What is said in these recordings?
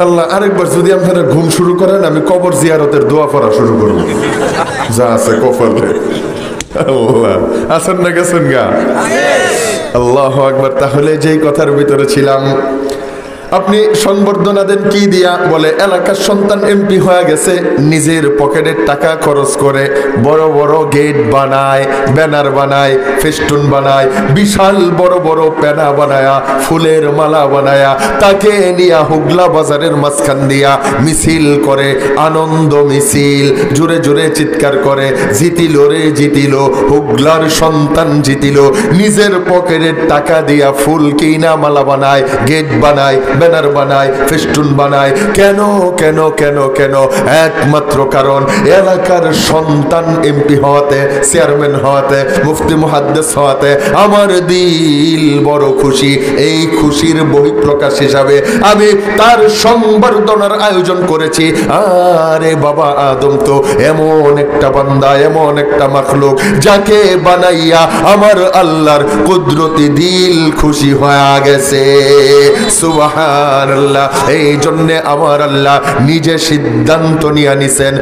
আল্লাহ আরেকবার যদি আপনারা ঘুম শুরু করেন আমি কবর জিয়ারতের দোয়া পড়া শুরু করব যা আছে কপালে। আল্লাহ আছেন না গেছেন গা? আল্লাহু আকবার। তাহলে যেই কথার ভিতরে ছিলাম, আপনি সংবর্ধনা দেন কি দিয়া? বলে এলাকার সন্তান এমপি হয়ে গেছে, নিজের পকেটের টাকা খরচ করে বড় বড় গেট বানায়, ব্যানার বানায়, ফেস্টুন বানায়, বিশাল বড় বড় প্যানা বানায়া, ফুলের মালা বানায়া, তাকে নিয়া হুগলা বাজারের মাঝখান দিয়া মিছিল করে, আনন্দ মিছিল, জোরে জোরে চিৎকার করে, জিতিল রে জিতিল, হুগলার সন্তান জিতিল। নিজের পকেটের টাকা দিয়া ফুল কিনা মালা বানায়, গেট বানায়, ব্যানার বানায়, ফেস্টুন বানায়। কেন কেন কেন কেন? একমাত্র কারণ এলাকার সন্তান এমপি হওয়াতে, চেয়ারম্যান হওয়াতে, মুফতি মুহাদ্দিস হওয়াতে আমার দিল বড় খুশি। এই খুশির বহিঃপ্রকাশ হিসাবে আমি তার সংবর্ধনার আয়োজন করেছি। আরে বাবা আদম তো এমন একটা বান্দা, এমন একটা মাখলুক, যাকে বানাইয়া আমার আল্লাহর কুদরতি দিল খুশি হয়ে গেছে। সুবহান আল্লাহ। এই জন্যে আমার আল্লাহ নিজে সিদ্ধান্ত নিয়ে নিছেন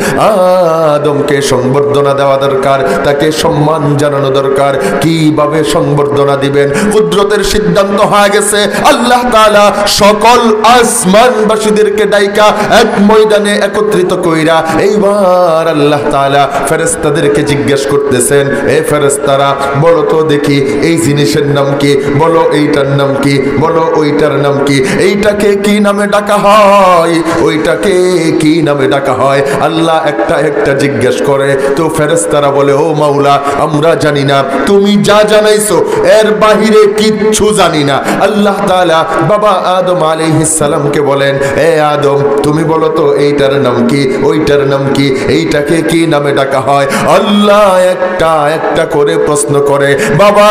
আদমকে সংবর্ধনা দেওয়া দরকার, তাকে সম্মান জানানো দরকার। কিভাবে সংবর্ধনা দিবেন? কুদরতের সিদ্ধান্ত হয়ে গেছে। আল্লাহ তাআলা সকল আসমানবাসীদেরকে ডাইকা এক ময়দানে একত্রিত কইরা এইবার আল্লাহ তাআলা ফেরেশতাদেরকে জিজ্ঞেস করতেছেন, এ ফেরেশতারা বলো তো দেখি এই জিনিসের নাম কি? বলো এইটার নাম কি? বলো ওইটার নাম কি? এইটাকে কি নামে ডাকা হয়? ওইটাকে কি নামে ডাকা হয়? আল্লাহ একটা একটা জিজ্ঞেস করে। তো ফেরেশতারা বলে, ও মাওলা আমরা জানি না, তুমি যা জানাইছো এর বাহিরে কিচ্ছু জানি না। আল্লাহ তাআলা বাবা আদম আলাইহিস সালামকে বলেন, এ আদম তুমি বলো তো এইটার নাম কি? ওইটার নাম কি? এইটাকে কি নামে ডাকা হয়? আল্লাহ একটা একটা করে প্রশ্ন করে, বাবা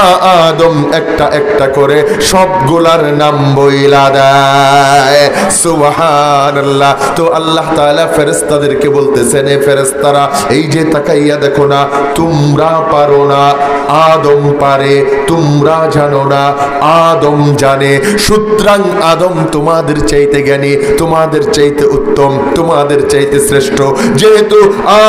আদম একটা একটা করে সবগুলার নাম বইলা দেয়। সুবহানাল্লাহ। তো আল্লাহ তাআলা ফেরেশতাদেরকে বলতেছেন, এ ফেরেশতারা এই যে তাকাইয়া দেখো না, তোমরা পারো না, আদম পারে, তোমরা জানো না, আদম জানে। সুতরাং আদম তোমাদের চাইতে জ্ঞানী, তোমাদের চাইতে উত্তম, তোমাদের চাইতে শ্রেষ্ঠ। যেহেতু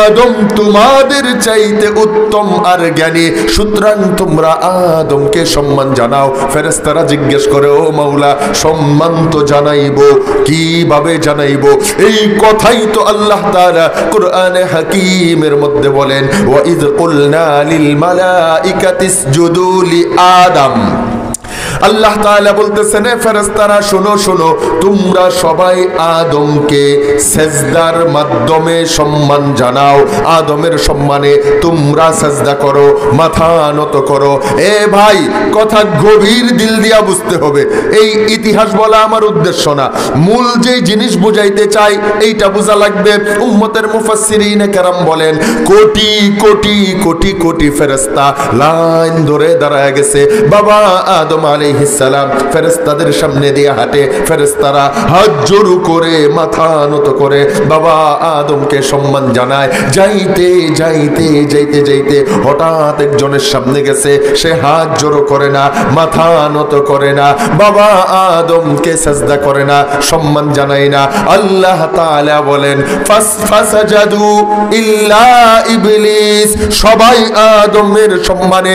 আদম তোমাদের চাইতে উত্তম আর জ্ঞানী, সুতরাং তোমরা আদমকে সম্মান জানাও। ফেরেশতারা জিজ্ঞেস করে, ও মাওলা সম্মান তো জানাইবো, কিভাবে জানাইবো? এই কথাই তো আল্লাহ তাআলা কুরআনে হাকীমের মধ্যে বলেন, ওয়া ইয কুলনা লিল মালাইকাতি ইসজুদু লি আদম। আল্লাহ তাআলা বলতেছেন, ফেরেশতারা শোনো শোনো, তোমরা সবাই আদমকে সেজদার মাধ্যমে সম্মান জানাও। আদমের সম্মানে তোমরা সেজদা করো, মাথা নত করো। এ ভাই কথা গভীর দিল দিয়া বুঝতে হবে। এই ইতিহাস বলা আমার উদ্দেশ্য না, মূল যে জিনিস বুঝাইতে চাই এইটা বোঝা লাগবে। উম্মতের মুফাসসিরিনে কেরাম বলেন, কোটি কোটি কোটি কোটি ফেরেশতা লাইন ধরে দাঁড়ায় গেছে। বাবা আদম আলাইহিস সালাম ফেরেশতাদের সামনে দিয়ে হাঁটে, ফেরেশতারা হাত জোড় করে মাথা নত করে বাবা আদমকে সম্মান জানায়। যাইতে যাইতে যাইতে যাইতে হঠাৎ একজনের সামনে গেছে, সে হাত জোড় করে না, মাথা নত করে না, বাবা আদমকে সাজদা করে না, সম্মান জানায় না। আল্লাহ তাআলা বলেন, ফাসাজাদু ইল্লা ইবলিস, সবাই আদমের সম্মানে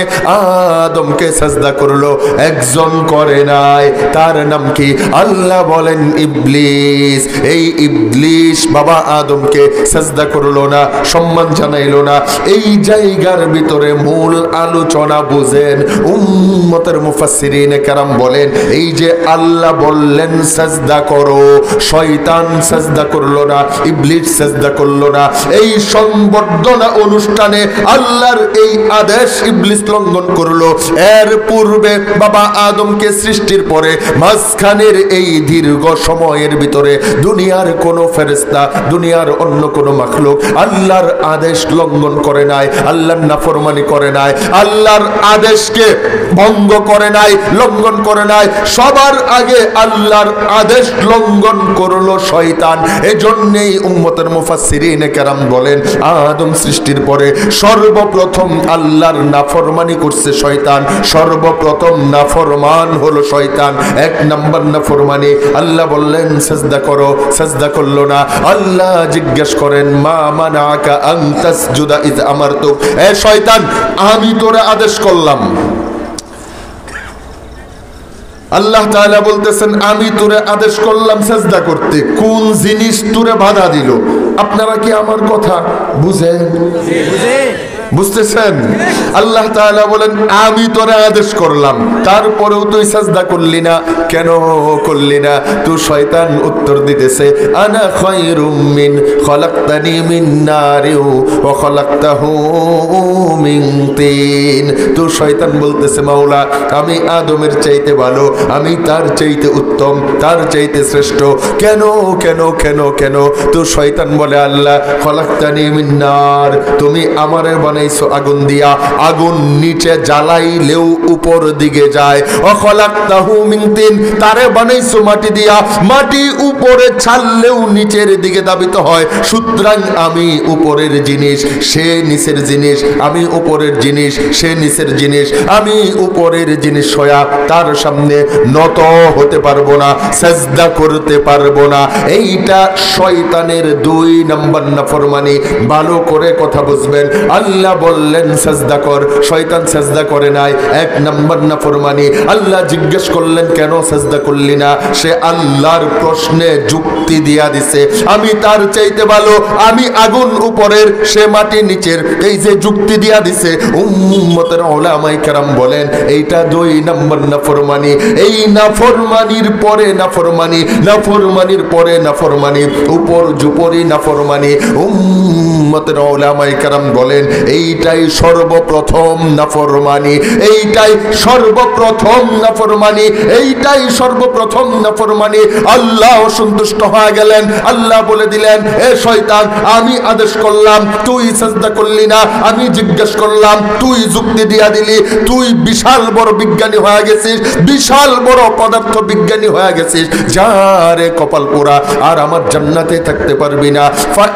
আদমকে সাজদা করলো, একজন করে নাই। তার নাম কি? আল্লাহ বলেন ইবলিস। এই ইবলিস বাবা আদমকে সাজদা করলো না, সম্মান জানাইলো না। এই জায়গার ভিতরে মূল আলোচনা বুঝেন। উম্মতের মুফাসসিরিনে কেরাম বলেন, এই যে আল্লাহ বললেন সাজদা করো, শয়তান সাজদা করলো না, ইবলিস সাজদা করলো না। এই সংবর্ধনা অনুষ্ঠানে আল্লাহর এই আদেশ ইবলিস লঙ্ঘন করলো। এর পূর্বে বাবা আদমকে সৃষ্টির পরে মাঝখানের এই দীর্ঘ সময়ের ভিতরে দুনিয়ার কোন ফেরেশতা, দুনিয়ার অন্য কোন মাখলুক আল্লাহর আদেশ লঙ্ঘন করে নাই, আল্লাহর নাফরমানি করে নাই, আল্লাহর আদেশকে ভঙ্গ করে নাই, লঙ্ঘন করে নাই। সবার আগে আল্লাহর আদেশ লঙ্ঘন করলো শয়তান। এজন্যই উম্মতের মুফাসসিরিনে কেরাম বলেন, আদম সৃষ্টির পরে সর্বপ্রথম আল্লাহর নাফরমানি করছে শয়তান, সর্বপ্রথম নাফরমানি নাফরমান হলো শয়তান। 1 নাম্বার নাফরমানি। আল্লাহ বললেন সিজদা করো, সিজদা করলো না। আল্লাহ জিজ্ঞেস করেন মা মানাকা আন তাসজুদা ইয আমারতুক, এ শয়তান আমি তোরে আদেশ করলাম। আল্লাহ তাআলা বলতেছেন আমি তোরে আদেশ করলাম সিজদা করতে, কোন জিনিস তোরে বাধা দিল? আপনারা কি আমার কথা বুঝেন? বুঝতেছেন? আল্লাহ তাআলা বলেন আমি তোরে আদেশ করলাম, তারপরেও তুই সিজদা করলি না, কেন করলি না? তো শয়তান উত্তর দিতেছে আনা খায়রুম মিন খলাকতানি মিন নারি ওয়া খলাকতাহু মিন তিন। তো শয়তান বলতেছে মাওলা আমি আদমের চাইতে ভালো, আমি তার চাইতে উত্তম, তার চাইতে শ্রেষ্ঠ, কেন কেন কেন কেন? তো শয়তান বলে আল্লাহ খলাকতানি মিন নার, তুমি আমারে বানাইছো আগুন দিয়া, আগুন নিচে জ্বালাইলেও উপর দিকে যায়। ও খলাকতাহু মিন তিন, তারে বানাইছো মাটি দিয়া, মাটি উপরে ছাড়লেও নিচের দিকে দাবিত হয়। সুতরাং আমি উপরের জিনিস, সে নিচের জিনিস, আমি উপরের জিনিস, সে নিচের জিনিস, আমি উপরের জিনিস হইয়া তার সামনে নত হতে পারবো না, সিজদা করতে পারবো না। এইটা শয়তানের 2 নাম্বার নাফরমানি। ভালো করে কথা বুঝবেন। আল্লাহ বললেন সিজদা কর, শয়তান সিজদা করে নাই, 1 নাম্বার নাফরমানি। আল্লাহ জিজ্ঞেস করলেন কেন সিজদা করলি না? সে আল্লাহর প্রশ্নে যুক্তি দিয়া দিছে আমি তার চাইতে ভালো, আমি আগুন উপরের, সে মাটি নিচের, এই যে যুক্তি দিয়া দিছে। উম্মতের উলামায়ে কেরাম বলেন এইটা 2 নাম্বার নাফরমানি। এই নাফরমানির পরে নাফরমানি, নাফরমানির পরে নাফরমানি, উপর জুপরি নাফরমানি। উম্মতের উলামায়ে কেরাম বলেন এইটাই সর্বপ্রথম নাফরমানি, এইটাই সর্বপ্রথম নাফরমানি, এইটাই সর্বপ্রথম নাফরমানি। আল্লাহ সন্তুষ্ট হয়ে গেলেন। আল্লাহ বলে দিলেন এ শয়তান আমি আদেশ করলাম তুই সিজদা করলি না, আমি জিজ্ঞেস করলাম তুই যুক্তি দিয়া দিলি, তুই বিশাল বড় বিজ্ঞানী হয়ে গেছিস, বিশাল বড় পদার্থ বিজ্ঞানী হয়ে গেছিস, যারে কপাল পোড়া, আর আমার জান্নাতে থাকতে পারবি না।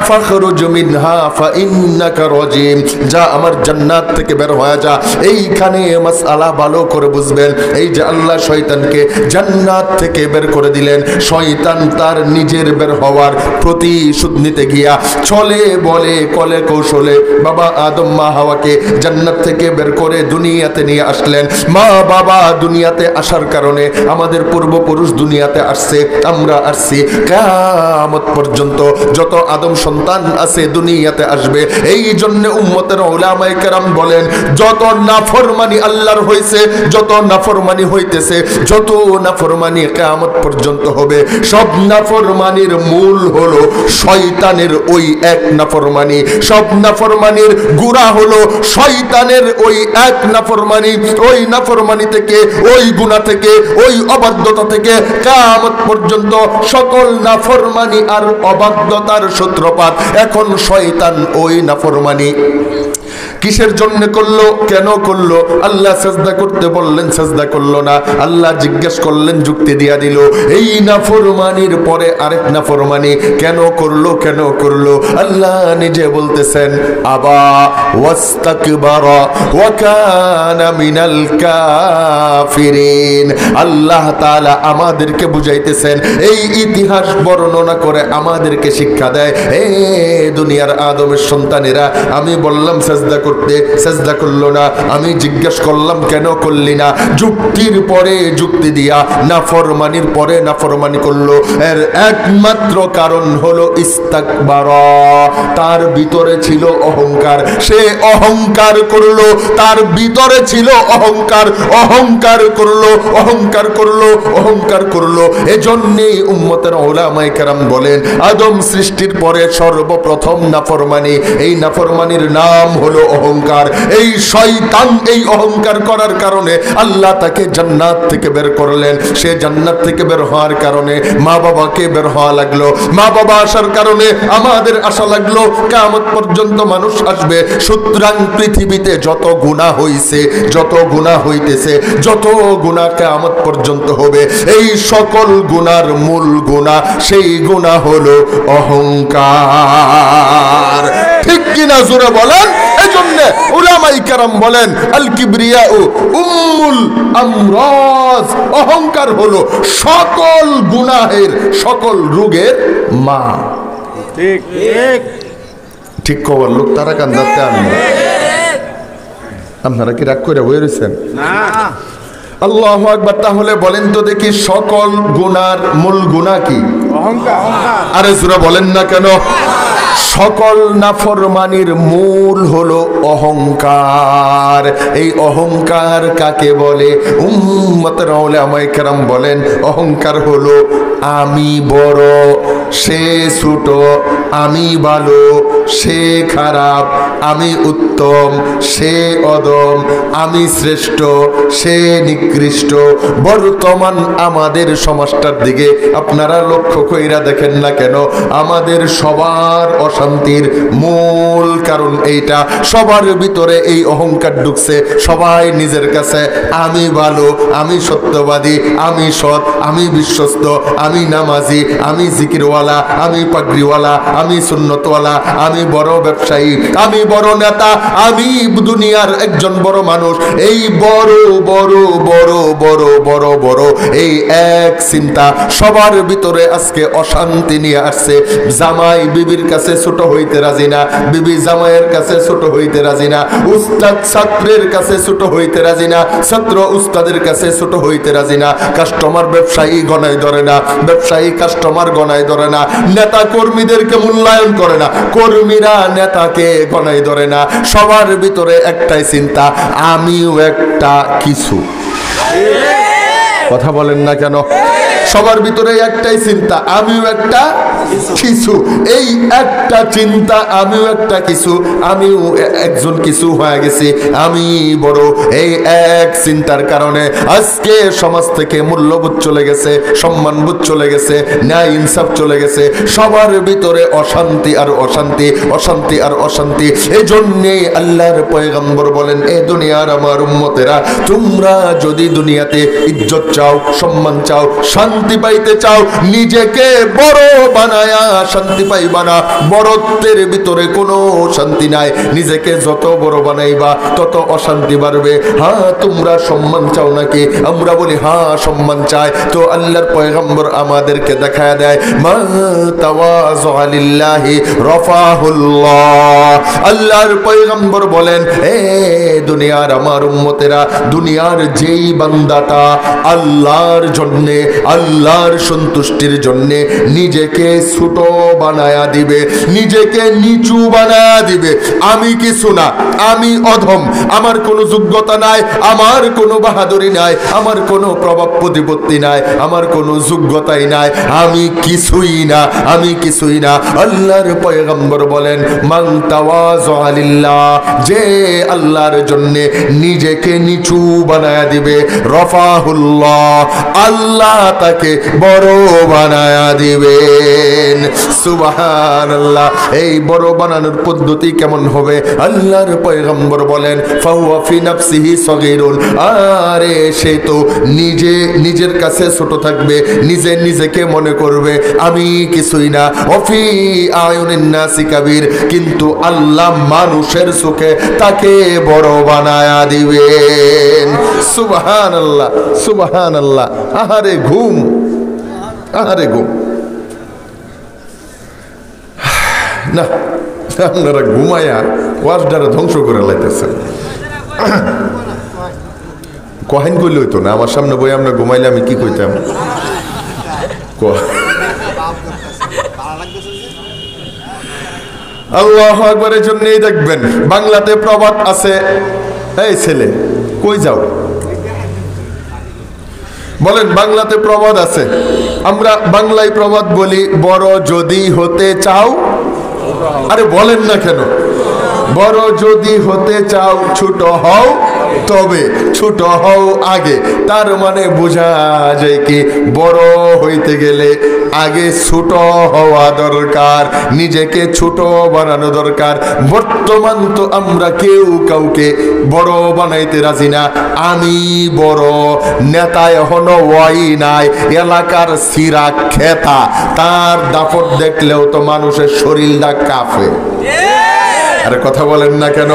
ফাখরুজ মিনহা ফাইন্নাকা রাজিম, যা আমার জান্নাত থেকে বের হয়ে যা। এইখানে মাসআলা ভালো করে বুঝবেন। এই যে আল্লাহ শয়তানকে জান্নাত থেকে বের করে দিলেন, শয়তান তার নিজের বের হওয়ার প্রতিশোধ নিতে গিয়া চলে বলে কলে কৌশলে বাবা আদম মা হাওয়াকে জান্নাত থেকে বের করে দুনিয়াতে নিয়ে আসলেন। মা বাবা দুনিয়াতে আসার কারণে আমাদের পূর্বপুরুষ দুনিয়াতে আসছে, আমরা আসছি, কিয়ামত পর্যন্ত যত আদম সন্তান আছে দুনিয়াতে আসবে। এই জন্য উম্মতের উলামায়ে কেরাম বলেন যত নাফরমানি আল্লাহর হইছে, যত নাফরমানি হইতেছে, যত নাফরমানি কিয়ামত পর্যন্ত হবে, সব নাফরমানির মূল হলো শয়তানের ওই 1 নাফরমানি। সব নাফরমানির গুনাহ হলো শয়তানের ওই 1 নাফরমানি। ওই নাফরমানি থেকে, ওই গুনাহ থেকে, ওই অবাধ্যতা থেকে কিয়ামত পর্যন্ত সকল নাফরমানি আর অবাধ্যতার সূত্রপাত এখন শয়তান ওই নাফরমানি। কিসের জন্য করলো, কেন করলো? আল্লাহ সিজদা করতে বললেন, সিজদা করলো না। আল্লাহ জিজ্ঞেস করলেন, যুক্তি দিয়া দিল। এই নাফরমানির পরে আরেক নাফরমানি কেন করলো, কেন করলো? আল্লাহ নিজে বলতেছেন আবা ওয়াস্তাকবারা ওয়া কানা মিনাল কাফিরিন। আল্লাহ তাআলা আমাদেরকে বুঝাইতেছেন, এই ইতিহাস বর্ণনা করে আমাদেরকে শিক্ষা দেয়, এ দুনিয়ার আদমের সন্তানেরা, আমি বললাম সিজদা করতে, সিজদা করলো না। আমি জিজ্ঞেস করলাম কেন করলি না? যুক্তির পরে যুক্তি দিয়া নাফরমানির পরে নাফরমানি করলো। এর একমাত্র কারণ হলো ইস্তাকবারা, তার ভিতরে ছিল অহংকার, সে অহংকার করলো, তার ভিতরে ছিল অহংকার, অহংকার করলো, অহংকার করলো, অহংকার করলো। এজন্যই উম্মতের উলামায়ে কেরাম বলেন আদম সৃষ্টির পরে সর্বপ্রথম নাফরমানি, এই নাফরমানির নাম হলো অহংকার। এই শয়তান এই অহংকার করার কারণে আল্লাহ তাকে জান্নাত থেকে বের করলেন। সে জান্নাত থেকে বের হওয়ার কারণে মা বাবাকে বের হওয়া লাগলো, মা বাবা আসার কারণে আমাদের আসা লাগলো, কিয়ামত পর্যন্ত মানুষ আসবে। সুতরাং পৃথিবীতে যত গুনাহ হইছে, যত গুনাহ হইতেছে, যত গুনাহ কিয়ামত পর্যন্ত হবে, এই সকল গুনার মূল গুনাহ, সেই গুনাহ হলো অহংকার। ঠিক কিনা জোরে বলেন? এজন্য জন্য উলামায়ে কেরাম বলেন আল কিবরিয়াউ উম্মুল আমরাজ, অহংকার হলো সকল গুনাহের, সকল রোগের মা। ঠিক ঠিক ঠিক কবার লোক তারা কান্দাতে আনবে। আপনারা কি রাগ করে বয়ে রয়েছেন? না আল্লাহু আকবার। তাহলে বলেন তো দেখি সকল গুনার মূল গুনাহ কি? অহংকার। আরে জোরে বলেন না কেন? সকল নাফরমানির মূল হলো অহংকার। এই অহংকার কাকে বলে? উম্মতের উলামায়ে কেরাম বলেন অহংকার হলো আমি বড়, সে ছোট, আমি ভালো, সে খারাপ, আমি উত্তম, সে অদম, আমি শ্রেষ্ঠ, সে নিকৃষ্ট। বর্তমান আমাদের সমাজটার দিকে আপনারা লক্ষ্য কইরা দেখেন না কেন, আমাদের সবার অশান্তির মূল কারণ এইটা। সবার ভিতরে এই অহংকার ঢুকছে। সবাই নিজের কাছে আমি ভালো, আমি সত্যবাদী, আমি সৎ, আমি বিশ্বস্ত, আমি নামাজি, আমি জিকিরওয়ালা, আমি পাগড়িওয়ালা, আমি সুন্নতওয়ালা, আমি বড় ব্যবসায়ী, আমি বড় নেতা, আমি দুনিয়ার একজন বড় মানুষ। এই বড় বড় বড় বড় বড় বড় এই এক চিন্তা সবার ভিতরে আজকে অশান্তি নিয়ে আসছে। জামাই বিবির কাছে ছোট হইতে রাজি না, বিবি জামাইয়ের কাছে ছোট হইতে রাজি না, উস্তাদ ছাত্রের কাছে ছোট হইতে রাজি না, ছাত্র উস্তাদের কাছে ছোট হইতে রাজি না, কাস্টমার ব্যবসায়ী গণায় ধরে না, ব্যবসায়ী কাস্টমার গণায় ধরে না, নেতা কর্মীদেরকে মূল্যায়ন করে না, কর্মীরা নেতাকে গণায় ধরে না। সবার ভিতরে একটাই চিন্তা আমিও একটা কিছু। কথা বলেন না কেন? সবার ভিতরে একটাই চিন্তা আমিও একটা কিছু। এই একটা চিন্তা আমিও একটা কিছু, আমিও একজন কিছু হয়ে গেছি, আমি বড়। এই এক চিন্তার কারণে আজকে সমাজ থেকে মূল্যবোধ চলে গেছে, সম্মানবোধ চলে গেছে, ন্যায় ইনসাফ চলে গেছে। সবার ভিতরে অশান্তি আর অশান্তি, অশান্তি আর অশান্তি। এই জন্যেই আল্লাহর পয়গম্বর বলেন এ দুনিয়ার আমার উম্মতেরা, তোমরা যদি দুনিয়াতে ইজ্জত চাও, সম্মান চাও, শান্তি পাইতে চাও, নিজেকে বড় বানায়া শান্তি পাইবা না। বড়ত্বের ভিতরে কোনো শান্তি নাই। নিজেকে যত বড় বানাইবা তত অশান্তি বাড়বে। হ্যাঁ তোমরা সম্মান চাও নাকি? আমরা বলি হ্যাঁ সম্মান চাই। তো আল্লাহর পয়গম্বর আমাদেরকে দেখায় দেয় মা তাওয়াযু লিল্লাহি রাফাহুল্লাহ। আল্লাহর পয়গম্বর বলেন এ দুনিয়ার আমার উম্মতেরা, দুনিয়ার যেই বান্দাটা আল্লাহর জন্যে, আল্লাহর সন্তুষ্টির জন্যে নিজেকে ছোট বানায়া দিবে, নিজেকে নিচু বানায়া দিবে, আমি কিছু না, আমি অধম, আমার কোনো যোগ্যতা নাই, আমার কোনো বাহাদুরি নাই, আমার কোনো প্রভাব প্রতিপত্তি নাই, আমার কোনো যোগ্যতাই নাই, আমি কিছুই না, আমি কিছুই না। আল্লাহর পয়গম্বর বলেন মান তাওয়াযু লিল্লাহ, যে আল্লাহর জন্যে নিজেকে নিচু বানায়া দিবে, রাফাহুল্লাহ, আল্লাহ তাকে বড় বানায়া দিবেন। সুবহানাল্লাহ। এই বড় বানানোর পদ্ধতি কেমন হবে? আল্লাহর পয়গম্বর বলেন ফাহুয়া ফি নাফসিহি সগীরুন, আরে সে তো নিজে নিজের কাছে ছোট থাকবে, নিজে নিজেকে মনে করবে আমি কিছুই না। ওফি আয়ুনিন নাসি কাবীর, কিন্তু আল্লাহ মানুষের চোখে তাকে বড় বানায়া দিবেন। সুবহানাল্লাহ, সুবহানাল্লাহ। আহারে ঘুম, আহারে ঘুম না, আপনারা ঘুমায়া ওয়াজডারে ধ্বংস করে লাইতেছেন। কহেন কইলে হইতো না, আমার সামনে বই আমরা ঘুমাইলে আমি কি কইতাম? আল্লাহু আকবারের জন্যই দেখবেন বাংলাতে প্রবাদ আছে, এই ছেলে কই যাও? বলেন বাংলাতে প্রবাদ আছে, আমরা বাংলায় প্রবাদ বলি বড় যদি হতে চাও। আরে বলেন না কেন? বড় যদি হতে চাও ছোট হও তবে, ছোট হও আগে। তার মানে বোঝা যায় কি বড় হইতে গেলে আগে ছোট হওয়া দরকার, নিজেকে ছোট বানানো দরকার। বর্তমান তো আমরা কেউ কাউকে বড় বানাইতে রাজি না। আমি বড়, নেতা এখনো ওয়াই নাই, এলাকার সিরাক খেতা, তার দাপট দেখলেও তো মানুষের শরীরটা কাঁপে। আরে কথা বলেন না কেন?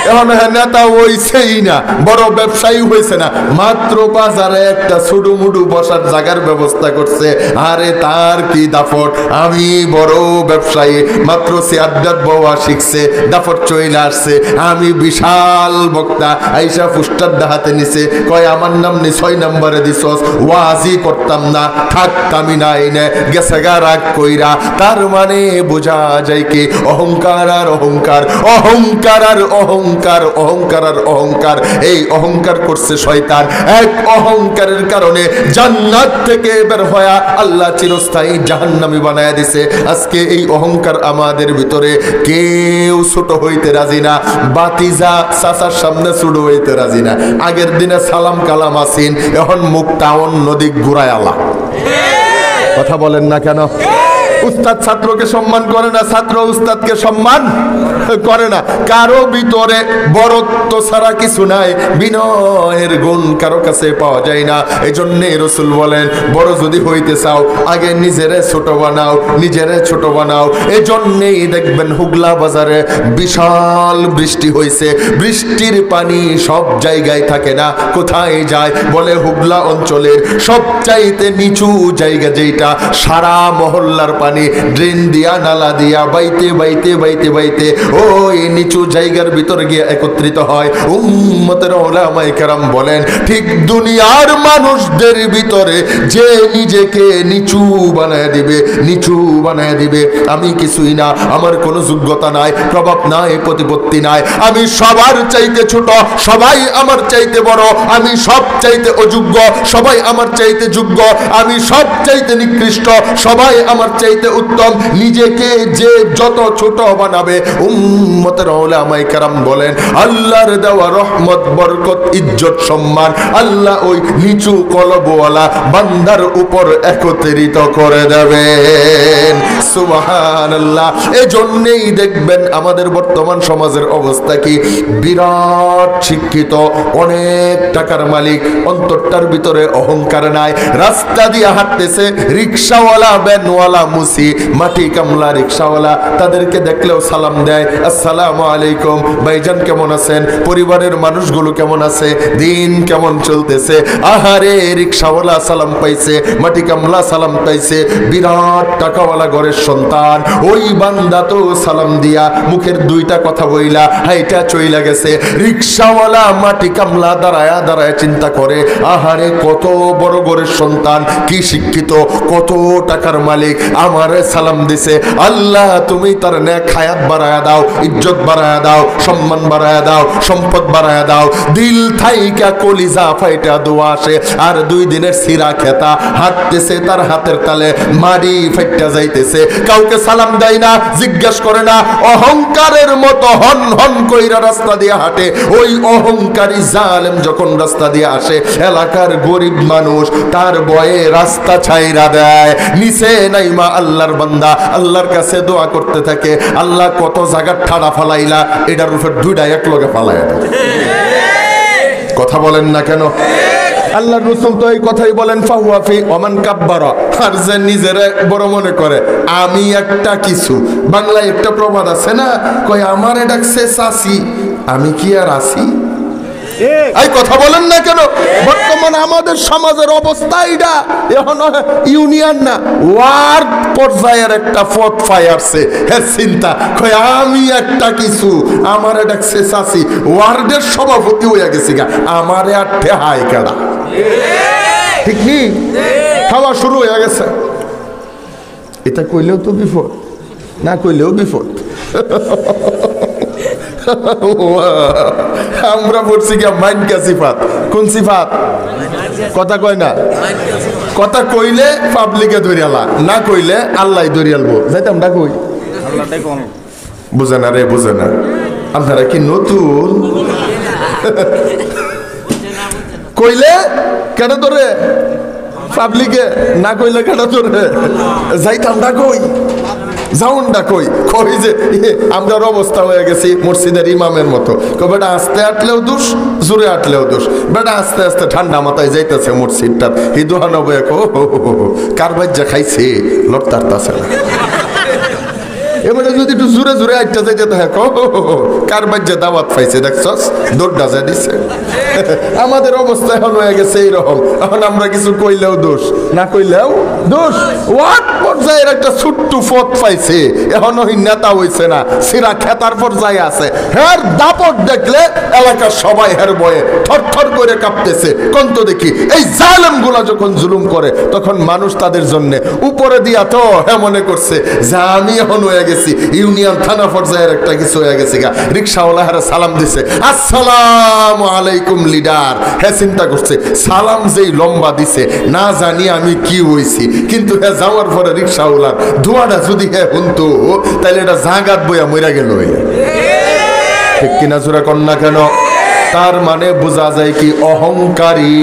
এখন নেতা হইছেই না, বড় ব্যবসায়ী হয়েছে না, মাত্র বাজারে একটা ছুডু মুডু বসার জায়গার ব্যবস্থা করছে। আরে তার কি দাফট, আমি বড় ব্যবসায়ী, মাত্র সে আড্ডার বওয়া শিখছে, দাফট চলে আসছে, আমি বিশাল বক্তা। আইসা ফুস্টার হাতে নিছে, কয় আমার নাম নি 6 নম্বরে দিছস, ওয়াজি করতাম না, থাকতামই না, এনে গেছে গা রাগ কইরা। তার মানে বোঝা যায় কি অহংকার আর অহংকার, অহংকার আর অহংকার, অহংকার আর অহংকার। এই অহংকার করছে শয়তান, এক অহংকারের কারণে জান্নাত থেকে বের হয়ে আল্লাহ চিরস্থায়ী জাহান্নামী বানায় দিছে। আজকে এই অহংকার আমাদের ভিতরে, কেউ ছোট হইতে রাজি না, বাতিজা চাচার সামনে ছোট হইতে রাজি না। আগের দিনে সালাম কালাম আসিন, এখন মুখটা অন্যদিক ঘুরায় আলা। কথা বলেন না কেন? উস্তাদ ছাত্রকে সম্মান করে না, ছাত্র উস্তাদকে সম্মান করে না। কারো ভিতরে বড়ত্ব ছাড়া কিছু নাই, বিনয়ের গুণ কারো কাছে পাওয়া যায় না। এই জন্যে রাসূল বলেন, বড় যদি হইতে চাও আগে নিজেরে ছোট বানাও, নিজেরে ছোট বানাও। এই জন্যেই দেখবেন হুগলা বাজারে বিশাল বৃষ্টি হয়েছে, বৃষ্টির পানি সব জায়গায় থাকে না, কোথায় যায়? বলে হুগলা অঞ্চলের সবচাইতে নিচু জায়গা যেটা, সারা মহল্লার পানি ড্রেন দিয়া নালা দিয়া বাইতে বাইতে বাইতে বাইতে ওই নিচু জায়গার ভিতর গিয়ে একত্রিত হয়। উম্মতের উলামায়ে কেরাম বলেন, ঠিক দুনিয়ার মানুষদের ভিতরে যে নিজেকে নিচু বানায় দিবে, নিচু বানায় দিবে, আমি কিছুই না, আমার কোনো যোগ্যতা নাই, প্রভাব নাই, প্রতিপত্তি নাই, আমি সবার চাইতে ছোট, সবাই আমার চাইতে বড়, আমি সব চাইতে অযোগ্য, সবাই আমার চাইতে যোগ্য, আমি সব চাইতে নিকৃষ্ট, সবাই আমার চাইতে উত্তম। নিজেকে যে যত ছোট বানাবে, উম্মতের উলামায়ে কেরাম বলেন, আল্লাহর দেওয়া রহমত, বরকত, ইজ্জত, সম্মান আল্লাহ ওই নিচু কলবওয়ালা বান্দার উপর একত্রিত করে দেবেন। সুবহানাল্লাহ। এজন্যই দেখবেন আমাদের বর্তমান সমাজের অবস্থা কি, বিরাট শিক্ষিত, অনেক টাকার মালিক, অন্তরটার ভিতরে অহংকার নাই, রাস্তা দিয়ে হাঁটতেছে, রিকশাওয়ালা, ভ্যানওয়ালা, মুসি, মাটি কামলা, রিকশাওয়ালা, তাদেরকে দেখলেও সালাম দেয়, আসসালামু আলাইকুম, ভাইজান কেমন আছেন, পরিবারের মানুষগুলো কেমন আছে, দিন কেমন চলতেছে। আহারে, রিকশাওয়ালা সালাম পাইছে, মাটি কামলা সালাম পাইছে, বিরাট টাকাওয়ালা ঘরের সন্তান, ওই বান্দা তো সালাম দিয়া মুখের দুইটা কথা বইলা হাইটা চইলা গেছে। রিকশাওয়ালা, মাটি কামলা দাঁড়ায়া দাঁড়ায়া চিন্তা করে, আহারে কত বড় ঘরের সন্তান, কি শিক্ষিত, কত টাকার মালিক, আমারে সালাম দিছে। আল্লাহ তুমি তার নেক হায়াত বাড়ায়া দাও, ইজ্জত বাড়ায়া দাও, সম্মান বাড়ায়া দাও, সম্পদ বাড়ায়া দাও। দিল থাইকা কলিজা ফাইটা দোয়া আসে। আর 2 দিনের সিরা খেতা হাঁটতেছে, তার হাতের তালে মারি ফাইটা যাইতেছে, কাউকে সালাম দেয় না, জিজ্ঞেস করে না, অহংকারের মতো হন হন কইরা রাস্তা দিয়ে হাঁটে। ওই অহংকারী জালেম যখন রাস্তা দিয়ে আসে, এলাকার গরিব মানুষ তার ভয়ে রাস্তা ছাইরা দেয়। নিচে নাইমা আল্লাহর বান্দা আল্লাহর কাছে দোয়া করতে থাকে, আল্লাহ কত জায়গা ঠাড়া ফালাইলা, এটার উপর 2টা এক লগে ফালাইয়া দাও। কথা বলেন না কেন? আল্লাহর রাসূল তো এই কথাই বলেন, ফাওয়াফি ওমান কাব্বারা, আর যে নিজেরে বড় মনে করে, আমি একটা কিছু। বাংলায় একটা প্রবাদ আছে না, কই আমারে ডাকছে চাচি, আমি কি আর আছি? এই কথা বলেন না কেন? বর্তমানে আমাদের সমাজের অবস্থা এটা, এখন ইউনিয়ন না, ওয়ার্ড পর্যায়ের একটা পথ ফায়ারছে, হ্যাঁ চিন্তা, কই আমি একটা কিছু, আমারে ডাকছে চাচি, ওয়ার্ডের সভাপতি হইয়া গেছি গা, আমারে আর ঠেহাই কেডা? ঠিক নেই, খাওয়া শুরু হয়ে গেছে। এটা কইলেও তো বিপদ, না কইলেও বিপদ। আমরা পড়ছি কি মাইনকা সিফাত। কোন সিফাত? কথা কয় না, কথা কইলে পাবলিকে ধরিয়ালা, না কইলে আল্লাহ ধরিয়ালবো। যাইতাম না কই, বুঝে না রে, বুঝে না। আপনারা কি নতুন? কইলে কেন ধরে পাবলিকে, না কইলে কেন ধরে? যাইতাম না কই, যাউন না কই, কই যে আমরার অবস্থা হয়ে গেছি মসজিদের ইমামের মতো। বেটা আস্তে আটলেও দোষ, জোরে আটলেও দোষ। বেটা আস্তে আস্তে ঠান্ডা মাথায় যাইতেছে মসজিদটা, হিদুহান কার বাজ্যা খাইছে লড়তারতাছে না। এবারে যদি একটু জোরে জোরে আইটা যাইতে দেখো কার বাজ্যে দাওয়াত পাইছে দেখছস দৌড়টা যা দিছে। আমাদের অবস্থা এখন হয়ে গেছে এইরকম, এখন আমরা কিছু কইলেও দোষ, না কইলেও দোষ। ওয়াট পর্যায়ের একটা ছোট্ট পথ পাইছে, এখনো নেতা হইছে না, সিরা খেতার পর্যায়ে আছে। হ্যাঁ দাপট দেখলে এলাকার সবাই হের বয়ে থরথর করে কাঁপতেছে। কোন তো দেখি এই জালেম গুলা যখন জুলুম করে তখন মানুষ তাদের জন্য উপরে দিয়া তো মনে করছে যে আমি এখন হয়ে গেছি ইউনিয়ন থানা পর্যায়ের একটা কিছু হয়ে গেছে গা। রিক্সাওয়ালা হারে সালাম দিছে, আসসালামু আলাইকুম লিডার। হ্যাঁ চিন্তা করছে সালাম যেই লম্বা দিছে না জানি আমি কি হইছি, কিন্তু হ্যাঁ যাওয়ার পরে রিক্সাওয়ালার দোয়াটা যদি হ্যাঁ শুনতো তাহলে এটা জাগাত বইয়া মইরা গেল। ঠিক কিনা জোরা কন্যা কেন? তার মানে বোঝা যায় কি অহংকারী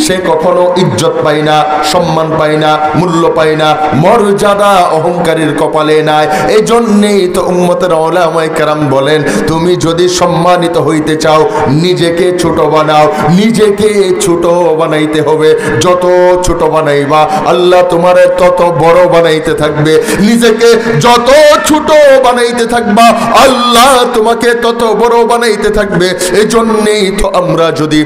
সে কখনো ইজ্জত পায় না, সম্মান পায় না, মূল্য পায় না, মর্যাদা অহংকারীর কপালে নাই। এই জন্যেই তো উম্মতের উলামায়ে কেরাম বলেন তুমি যদি সম্মানিত হইতে চাও নিজেকে ছোট বানাও, নিজেকে ছোট বানাইতে হবে। যত ছোট বানাইবা আল্লাহ তোমারে তত বড় বানাইতে থাকবে, নিজেকে যত ছোট বানাইতে থাকবা আল্লাহ তোমাকে তত বড় বানাইতে থাকবে। এই জন্য তো আমরা যদি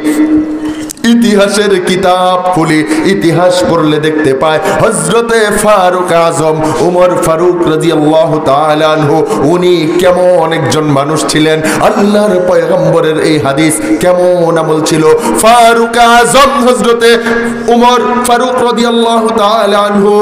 ইতিহাসের কিতাব খুলি, ইতিহাস পড়লে দেখতে পাই হযরতে ফারুক আজম উমর ফারুক রাদিয়াল্লাহু তাআলা আনহু উনি কেমন একজন মানুষ ছিলেন। আল্লাহর পয়গম্বরের এই হাদিস কেমন আমল ছিল। ফারুক আজম হযরতে উমর ফারুক রাদিয়াল্লাহু তাআলা আনহু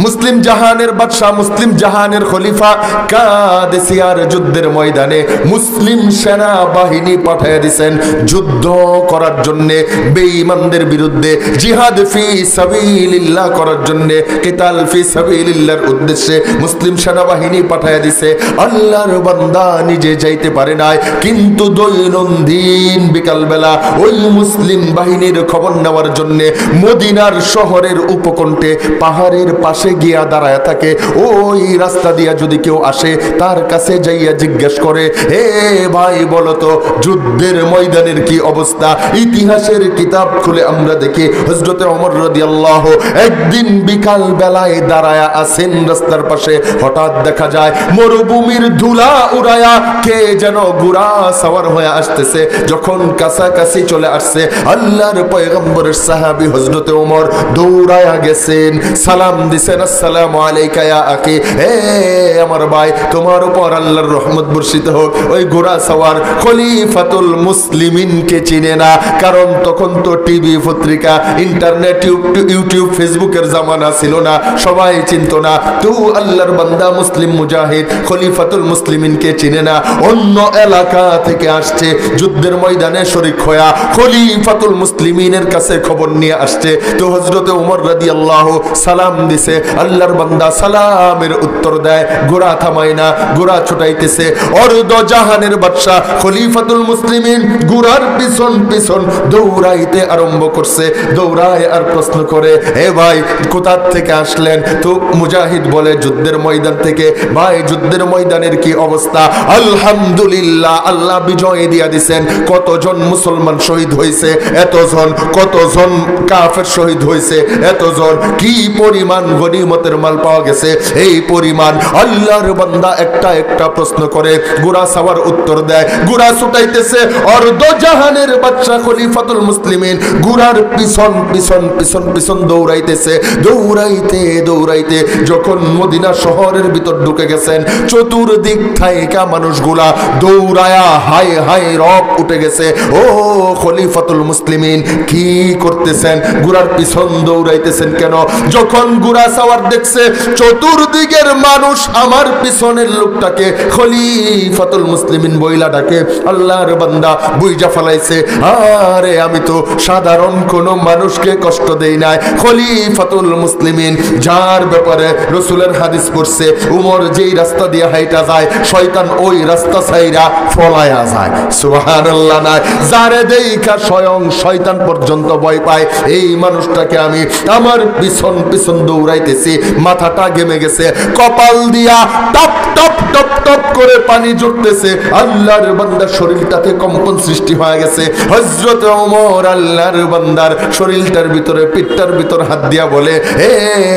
মুসলিম জাহানের বাদশাহ, মুসলিম জাহানের খলিফা, কাদেসিয়ার যুদ্ধের ময়দানে মুসলিম সেনা বাহিনী পাঠিয়ে দিয়েছেন যুদ্ধ করার জন্য, বেঈমানদের বিরুদ্ধে জিহাদ ফি সাবিলিল্লাহ করার জন্য, কিতাল ফি সাবিলিল্লাহর উদ্দেশ্যে মুসলিম সেনাবাহিনী পাঠিয়ে দিয়েছে। আল্লাহর বান্দা নিজে যাইতে পারে নাই, কিন্তু দৈনন্দিন বিকালবেলা ওই মুসলিম বাহিনীর খবর নেওয়ার জন্য মদিনার শহরের উপকণ্ঠে পাহাড়ের পাশে গিয়া দাঁড়ায় থাকে। ওই রাস্তা দিয়া যদি কেউ আসে তার কাছে যাইয়া জিজ্ঞেস করে হে ভাই বলো তো যুদ্ধের ময়দানের কি অবস্থা। ইতিহাসের কিতাব খুলে আমরা দেখি হযরতে ওমর রাদিয়াল্লাহু একদিন বিকাল বেলায় দাঁড়ায়া আছেন রাস্তার পাশে, হঠাৎ দেখা যায় মরুভূমির ধুলা উড়ায়া কে যেন ঘোড়া সওয়ার হয়ে আসতেছে। যখন কাছাকাছি চলে আসছে আল্লাহর পয়গম্বরের সাহাবী হযরতে ওমর দৌড়ায়া গেছেন, সালাম দিছেন, আসসালামু আলাইকা ইয়া আখি, হে আমার ভাই তোমার উপর আল্লাহর রহমত বর্ষিত হোক। ওই ঘোড়া সওয়ার খলিফাতুল মুসলিমিনকে চিনে না, কারণ তখন তো টিভি পত্রিকা ইন্টারনেট ইউটিউব ফেসবুকের জামানা ছিল না, সবাই চিনত না। তো আল্লাহর বান্দা মুসলিম মুজাহিদ খলিফাতুল মুসলিমিনকে চিনে না, অন্য এলাকা থেকে আসছে, যুদ্ধের ময়দানে শরীক হয়া খলিফাতুল মুসলিমিনের কাছে খবর নিয়ে আসছে। তো হযরতে ওমর রাদিয়াল্লাহু সালাম দিছে, আল্লাহর বান্দা সালামের উত্তর দেয়, ঘোড়া থামায় না, ঘোড়া ছুটাইতেছে। অর্ধ জাহানের বাদশা খলিফাতুল মুসলিমিন ঘোড়ার পিছন পিছন দৌড়াইতে আরম্ভ করছে। দৌড়ায় আর প্রশ্ন করে হে ভাই কোথা থেকে আসলেন? তো মুজাহিদ বলে যুদ্ধের ময়দান থেকে। ভাই যুদ্ধের ময়দানের কি অবস্থা? আলহামদুলিল্লাহ আল্লাহ বিজয় দিয়া দিছেন। কতজন মুসলমান শহীদ হয়েছে এতজন, কতজন কাফের শহীদ হয়েছে এতজন, কি পরিমাণ গনিমতের মাল পাওয়া গেছে এই পরিমাণ। আল্লাহর বান্দা একটা একটা প্রশ্ন করে, ঘোড়া সওয়ার উত্তর দেয়, ঘোড়া ছুটাইতেছে। অর্ধ জাহানের বাদশা খলিফাতুল মুসলিমিন ঘোড়ার পিছন পিছন পিছন পিছন দৌড়াইতেছে। দৌড়াইতে দৌড়াইতে যখন মদিনা শহরের ভিতর ঢুকে গেছেন, চতুর্দিক থেকে মানুষগুলা দৌড়ায়া হাই হাই রব উঠে গেছে। ও খলিফাতুল মুসলিমিন কি করতেছেন? ঘোড়ার পিছন দৌড়াইতেছেন কেন? যখন ঘোড়া সওয়ার দেখছে চতুর্দিকের মানুষ আমার পিছনের লোকটাকে খলিফাতুল মুসলিমিন বইলা ডাকে, আল্লাহর বান্দা বুইজা ফেলাইছে, আরে আমি তো সাধারণ কোন মানুষকে কষ্ট দেই নাই। খলিফাতুল মুসলিমিন যার ব্যাপারে রাসূলের হাদিস পড়ছে, উমর যেই রাস্তা দিয়ে হাইটা যায় শয়তান ওই রাস্তা ছাইরা ফলায়া যায়। সুবহানাল্লাহ। না যারে দেখা স্বয়ং শয়তান পর্যন্ত ভয় পায়, এই মানুষটাকে আমি আমার পিছন পিছন দৌড়াইতেছি, মাথাটা ঘেমে গেছে, কপাল দিয়া টপ টপ টপ টপ করে পানি ঝরতেছে, আল্লাহর বান্দার শরীরটাতে কম্পন সৃষ্টি হয়ে গেছে। হযরত ওমর আল্লাহর বান্দার শরীরটার ভিতরে, পিঠটার ভিতর হাত দিয়া বলে, হে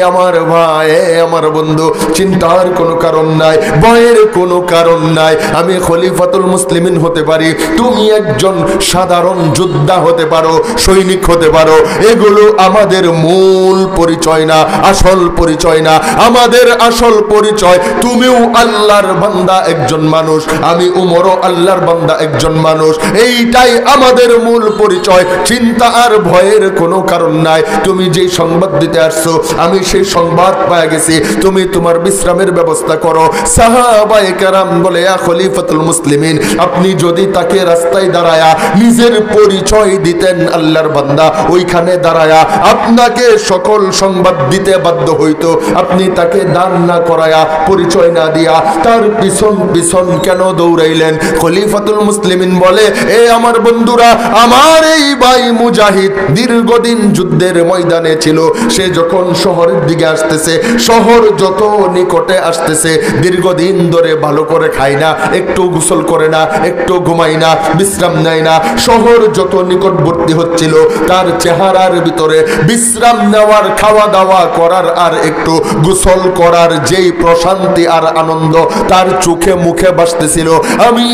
আমার ভাই, হে আমার বন্ধু, চিন্তার কোনো কারণ নাই, ভয়ের কোনো কারণ নাই। আমি খলিফাতুল মুসলিমিন হতে পারি, তুমি একজন সাধারণ যোদ্ধা হতে পারো, সৈনিক হতে পারো, এগুলো আমাদের মূল পরিচয় না, আসল পরিচয় না। আমাদের আসল পরিচয়, তুমিও আল্লাহর বান্দা একজন মানুষ, আমি উমরও আল্লাহর বান্দা একজন মানুষ, এইটাই আমাদের মূল পরিচয়। চিন্তা আর ভয়ের কোনো কারণ নাই। তুমি যে সংবাদ দিতে আসছো, আমি সেই সংবাদ পেয়ে গেছি, তুমি তোমার বিশ্রামের ব্যবস্থা করো। সাহাবায়ে কেরাম বলে, ইয়া খলিফাতুল মুসলিমিন, আপনি যদি তাকে রাস্তায় দাঁড়ায়া নিজের পরিচয় দিতেন আল্লাহর বান্দা, ওইখানে দাঁড়ায়া আপনাকে সকল সংবাদ দিতে বাধ্য হইতো। আপনি তাকে দান না করায়া, পরিচয় না দিয়া তার পিছন পিছন কেন দৌড়াইলেন? খলিফাতুল মুসলিমিন বলে, এ আমার বন্ধুরা, আমার এই ভাই মুজাহিদ দীর্ঘদিন যুদ্ধের ময়দানে ছিল। সে যখন শহরের দিকে আসতেছে, শহর যত নিকটে আসতেছে, দীর্ঘদিন ধরে ভালো করে খায় না, একটু গোসল করে না, একটু ঘুমায় না, বিশ্রাম নেয় না। শহর যত নিকটবর্তী হচ্ছিল, তার চেহারার ভিতরে বিশ্রাম নেওয়ার, খাওয়া দাওয়া করার আর একটু গোসল করার যেই প্রশান্তি আর আনন্দ তার চোখে মুখে ভাসতেছিল। আমি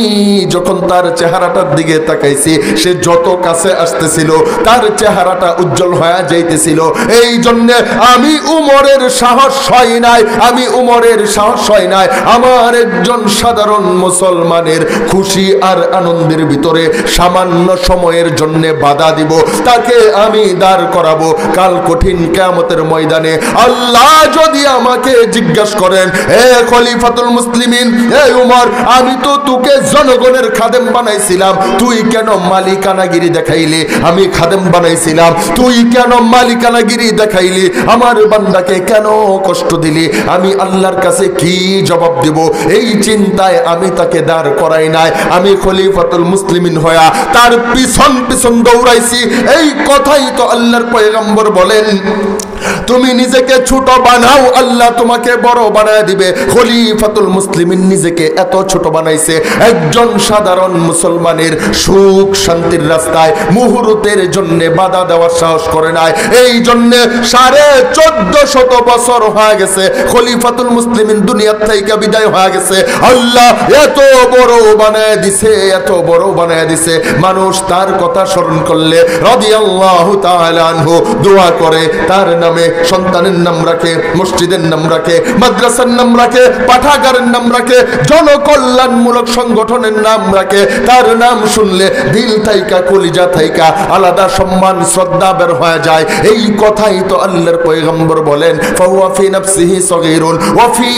যখন তার চেহারাটার দিকে তাকাইছি, সে যত কাছে আসতেছিল তার চেহারাটা উজ্জ্বল হয়ে যাইতেছিল। এই জন্যে আমি উমরের সাহস হয় নাই, আমি উমরের সাহস হয় নাই আমার একজন সাধারণ মুসলমানের খুশি আর আনন্দের ভিতরে সামান্য সময়ের জন্য বাধা দিব, তাকে আমি দাঁড় করাবো। কাল কঠিন কিয়ামতের ময়দানে আল্লাহ যদি আমাকে জিজ্ঞাসা করেন, হে খলিফাতুল মুসলিমিন, হে উমর, আমি তো তোকে জনগণের খাদেম বানাইছিলাম, তুই কেন মালিকানাগিরি দেখাইলি? আমি খাদেম বানাইছিলাম, তুই কেন মালিকানাগিরি দেখাইলি? আমার বান্দাকে কেন কষ্ট দিলি? আমি আল্লাহর কাছে কি জবাব দেব? এই চিন্তায় আমি তাকে দাঁড় করাই নাই। আমি খলিফাতুল মুসলিমিন হয়া তার পিছন পিছন দৌড়াইছি। এই কথাই তো আল্লাহর পয়গম্বর বলেন, তুমি নিজেকে ছোট বানাও, আল্লাহ তোমাকে বড় বানায় দিবে। খলিফাতুল মুসলিমিন নিজেকে এত ছোট বানাইছে, একজন সাধারণ মুসলমানের সুখ শান্তির রাস্তায় মুহূর্তের জন্য বাধা দেওয়ার সাহস করে নাই। এই জন্য 1450 বছর হয়ে গেছে খলিফাতুল মুসলিমিন দুনিয়া থেকে বিদায় হয়ে গেছে। আল্লাহ এত বড় বানায় দিছে, এত বড় বানায় দিছে, মানুষ তার কথা স্মরণ করলে রাদিয়াল্লাহু তাআলা আনহু দোয়া করে, তার নামে সন্তানের নাম রাখে, মসজিদের নাম রাখে, মাদ্রাসার নাম রাখে, পাঠাগারের নাম রাখে, জনকল্যাণমূলক সংগঠনের নাম রাখে। তার নাম শুনলে দিল থাইকা, কলিজা থাইকা আলাদা সম্মান শ্রদ্ধা বের হয়ে যায়। এই কথাই তো আল্লাহর পয়গম্বর বলেন, ফাহুয়া ফি নাফসিহি সগীরুন ওয়া ফি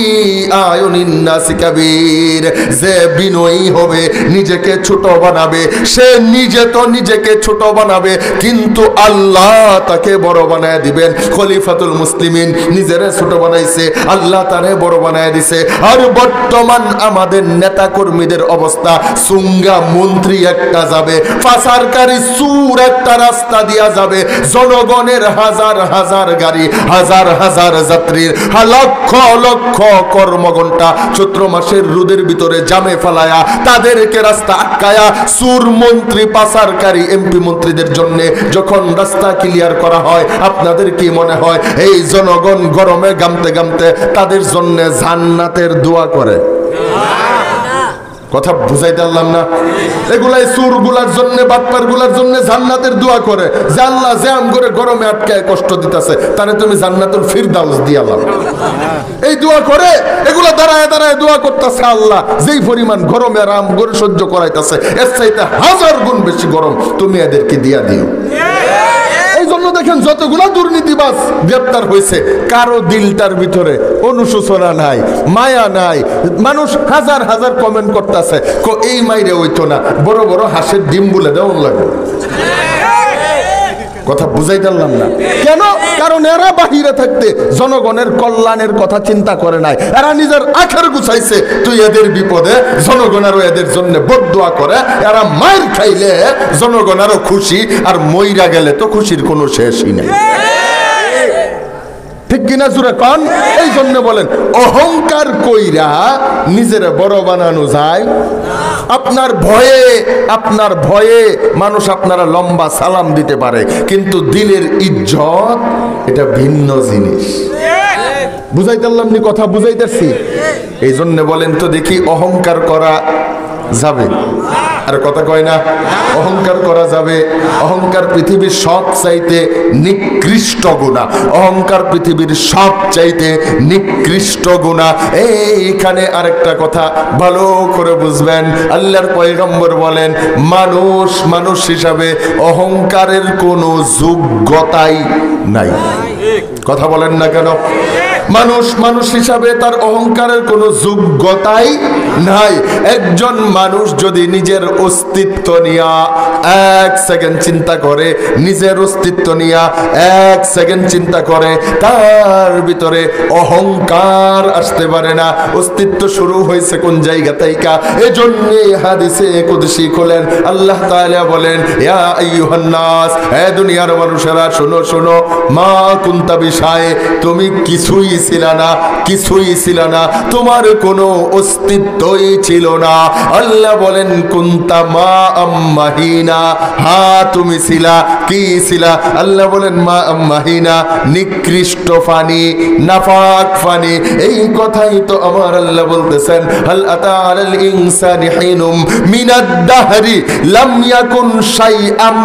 আয়ুনিন নাসি কাবীর। যে বিনয়ী হবে, নিজেকে ছোট বানাবে, সে নিজে তো নিজেকে ছোট বানাবে, কিন্তু আল্লাহ তাকে বড় বানায় দিবেন। খলিফাতুল মুসলিমিন নিজেরে ছোট বানাইছে, আল্লাহ তারে বড় বানায় দিছে। আর বর্তমান আমাদের নেতা কর্মীদের অবস্থা, সুঙ্গা মন্ত্রী একটা যাবে, পাচারকারী সুর একটা রাস্তা দিয়া যাবে, জনগণের হাজার হাজার গাড়ি, হাজার হাজার যাত্রীর লক্ষ লক্ষ কর্মঘণ্টা চৈত্র মাসের রোদের ভিতরে জামে ফেলায়া তাদেরকে রাস্তা আটকায়া সুর মন্ত্রী, পাচারকারী এমপি মন্ত্রীদের জন্য যখন রাস্তা ক্লিয়ার করা হয়, আপনাদের কি মনে হয় এই জনগণ গরমে গামতে গামতে তাদের জন্য জান্নাতের দোয়া করে? কথা বুঝাইতে পারলাম না? এগুলাই সুর গুলার জন্য, বাটপার গুলার জন্য জান্নাতের দোয়া করে, যে আল্লাহ যে আম করে গরমে আটকায় কষ্ট দিতেছে, তারে তুমি জান্নাতুল ফিরদাউস দিয়ালাম, এই দোয়া করে। এগুলা দাঁড়ায় দাঁড়ায় দোয়া করতেছে, আল্লাহ যেই পরিমাণ গরমে আরাম করে সহ্য করাইতেছে, এর চাইতে 1000 গুণ বেশি গরম তুমি এদেরকে দিয়া দিও। এই জন্য দেখেন যতগুলা দুর্নীতিবাজ গ্রেপ্তার হয়েছে, কারো দিলটার ভিতরে অনুশোচনা নাই, মায়া নাই। মানুষ হাজার হাজার কমেন্ট করতেছে, এই মাইরে হইতো না, বড় বড় হাঁসের ডিম বলে দেওয়া লাগবে। কথা বুঝাইতে পারলাম না কেন? কারণ এরা বাহিরে থাকতে জনগণের কল্যাণের কথা চিন্তা করে নাই, এরা নিজের আখের গুছাইছে। তুই এদের বিপদে জনগণেরও এদের জন্য বদদোয়া করে, এরা মায়ের খাইলে জনগণেরও খুশি, আর মইরা গেলে তো খুশির কোনো শেষই নাই। ঠিক কিনা জুড়ে কন? এই জন্য বলেন অহংকার কইরা নিজের বড় বানানো যায়। আপনার ভয়ে মানুষ আপনারা লম্বা সালাম দিতে পারে, কিন্তু দিলের ইজ্জত এটা ভিন্ন জিনিস। বুঝাইতে পারলাম নি? কথা বুঝাইতেছি? এই জন্য বলেন তো দেখি, অহংকার করা যাবে? আর কথা কয় না, অহংকার করা যাবে? অহংকার পৃথিবীর সব চাইতে নিকৃষ্ট গুনাহ। অহংকার পৃথিবীর সব চাইতে নিকৃষ্ট গুনাহ। এইখানে আরেকটা কথা ভালো করে বুঝবেন, আল্লাহর পয়গম্বর বলেন মানুষ হিসাবে অহংকারের কোনো যোগ্যতাই নাই। কথা বলেন না কেন? মানুষ হিসাবে তার অহংকারের কোনো যোগ্যতাই নাই। একজন মানুষ যদি নিজের অস্তিত্ব নিয়ে এক সেকেন্ড চিন্তা করে, নিজের অস্তিত্ব নিয়ে এক সেকেন্ড চিন্তা করে, তার ভিতরে অহংকার আসতে পারে না। অস্তিত্ব শুরু হয়েছে কোন জায়গা থেকে? এজন্য হাদিসে কুদসি খোলেন, আল্লাহ তাআলা বলেন, ইয়া আইয়ুহান নাস, হে দুনিয়ার মানুষেরা শোনো শোনো, মা কুনতা বিশায়ে, তুমি কিছুই ছিল না, তোমার কোনো অস্তিত্বই ছিল না। আল্লাহ বলেন কুনতা মা আম্মাহিনা, হ্যাঁ তুমি ছিলা। কি ছিলা? আল্লাহ বলেন মা আম্মাহিনা, নিকৃষ্ট ফানি, নাফাক ফানি। এই কথাই তো আমার আল্লাহ বলতেছেন, হাল আতা আলাল ইনসানি হিনুম মিনাদ দাহরি লাম ইয়াকুন শাইআম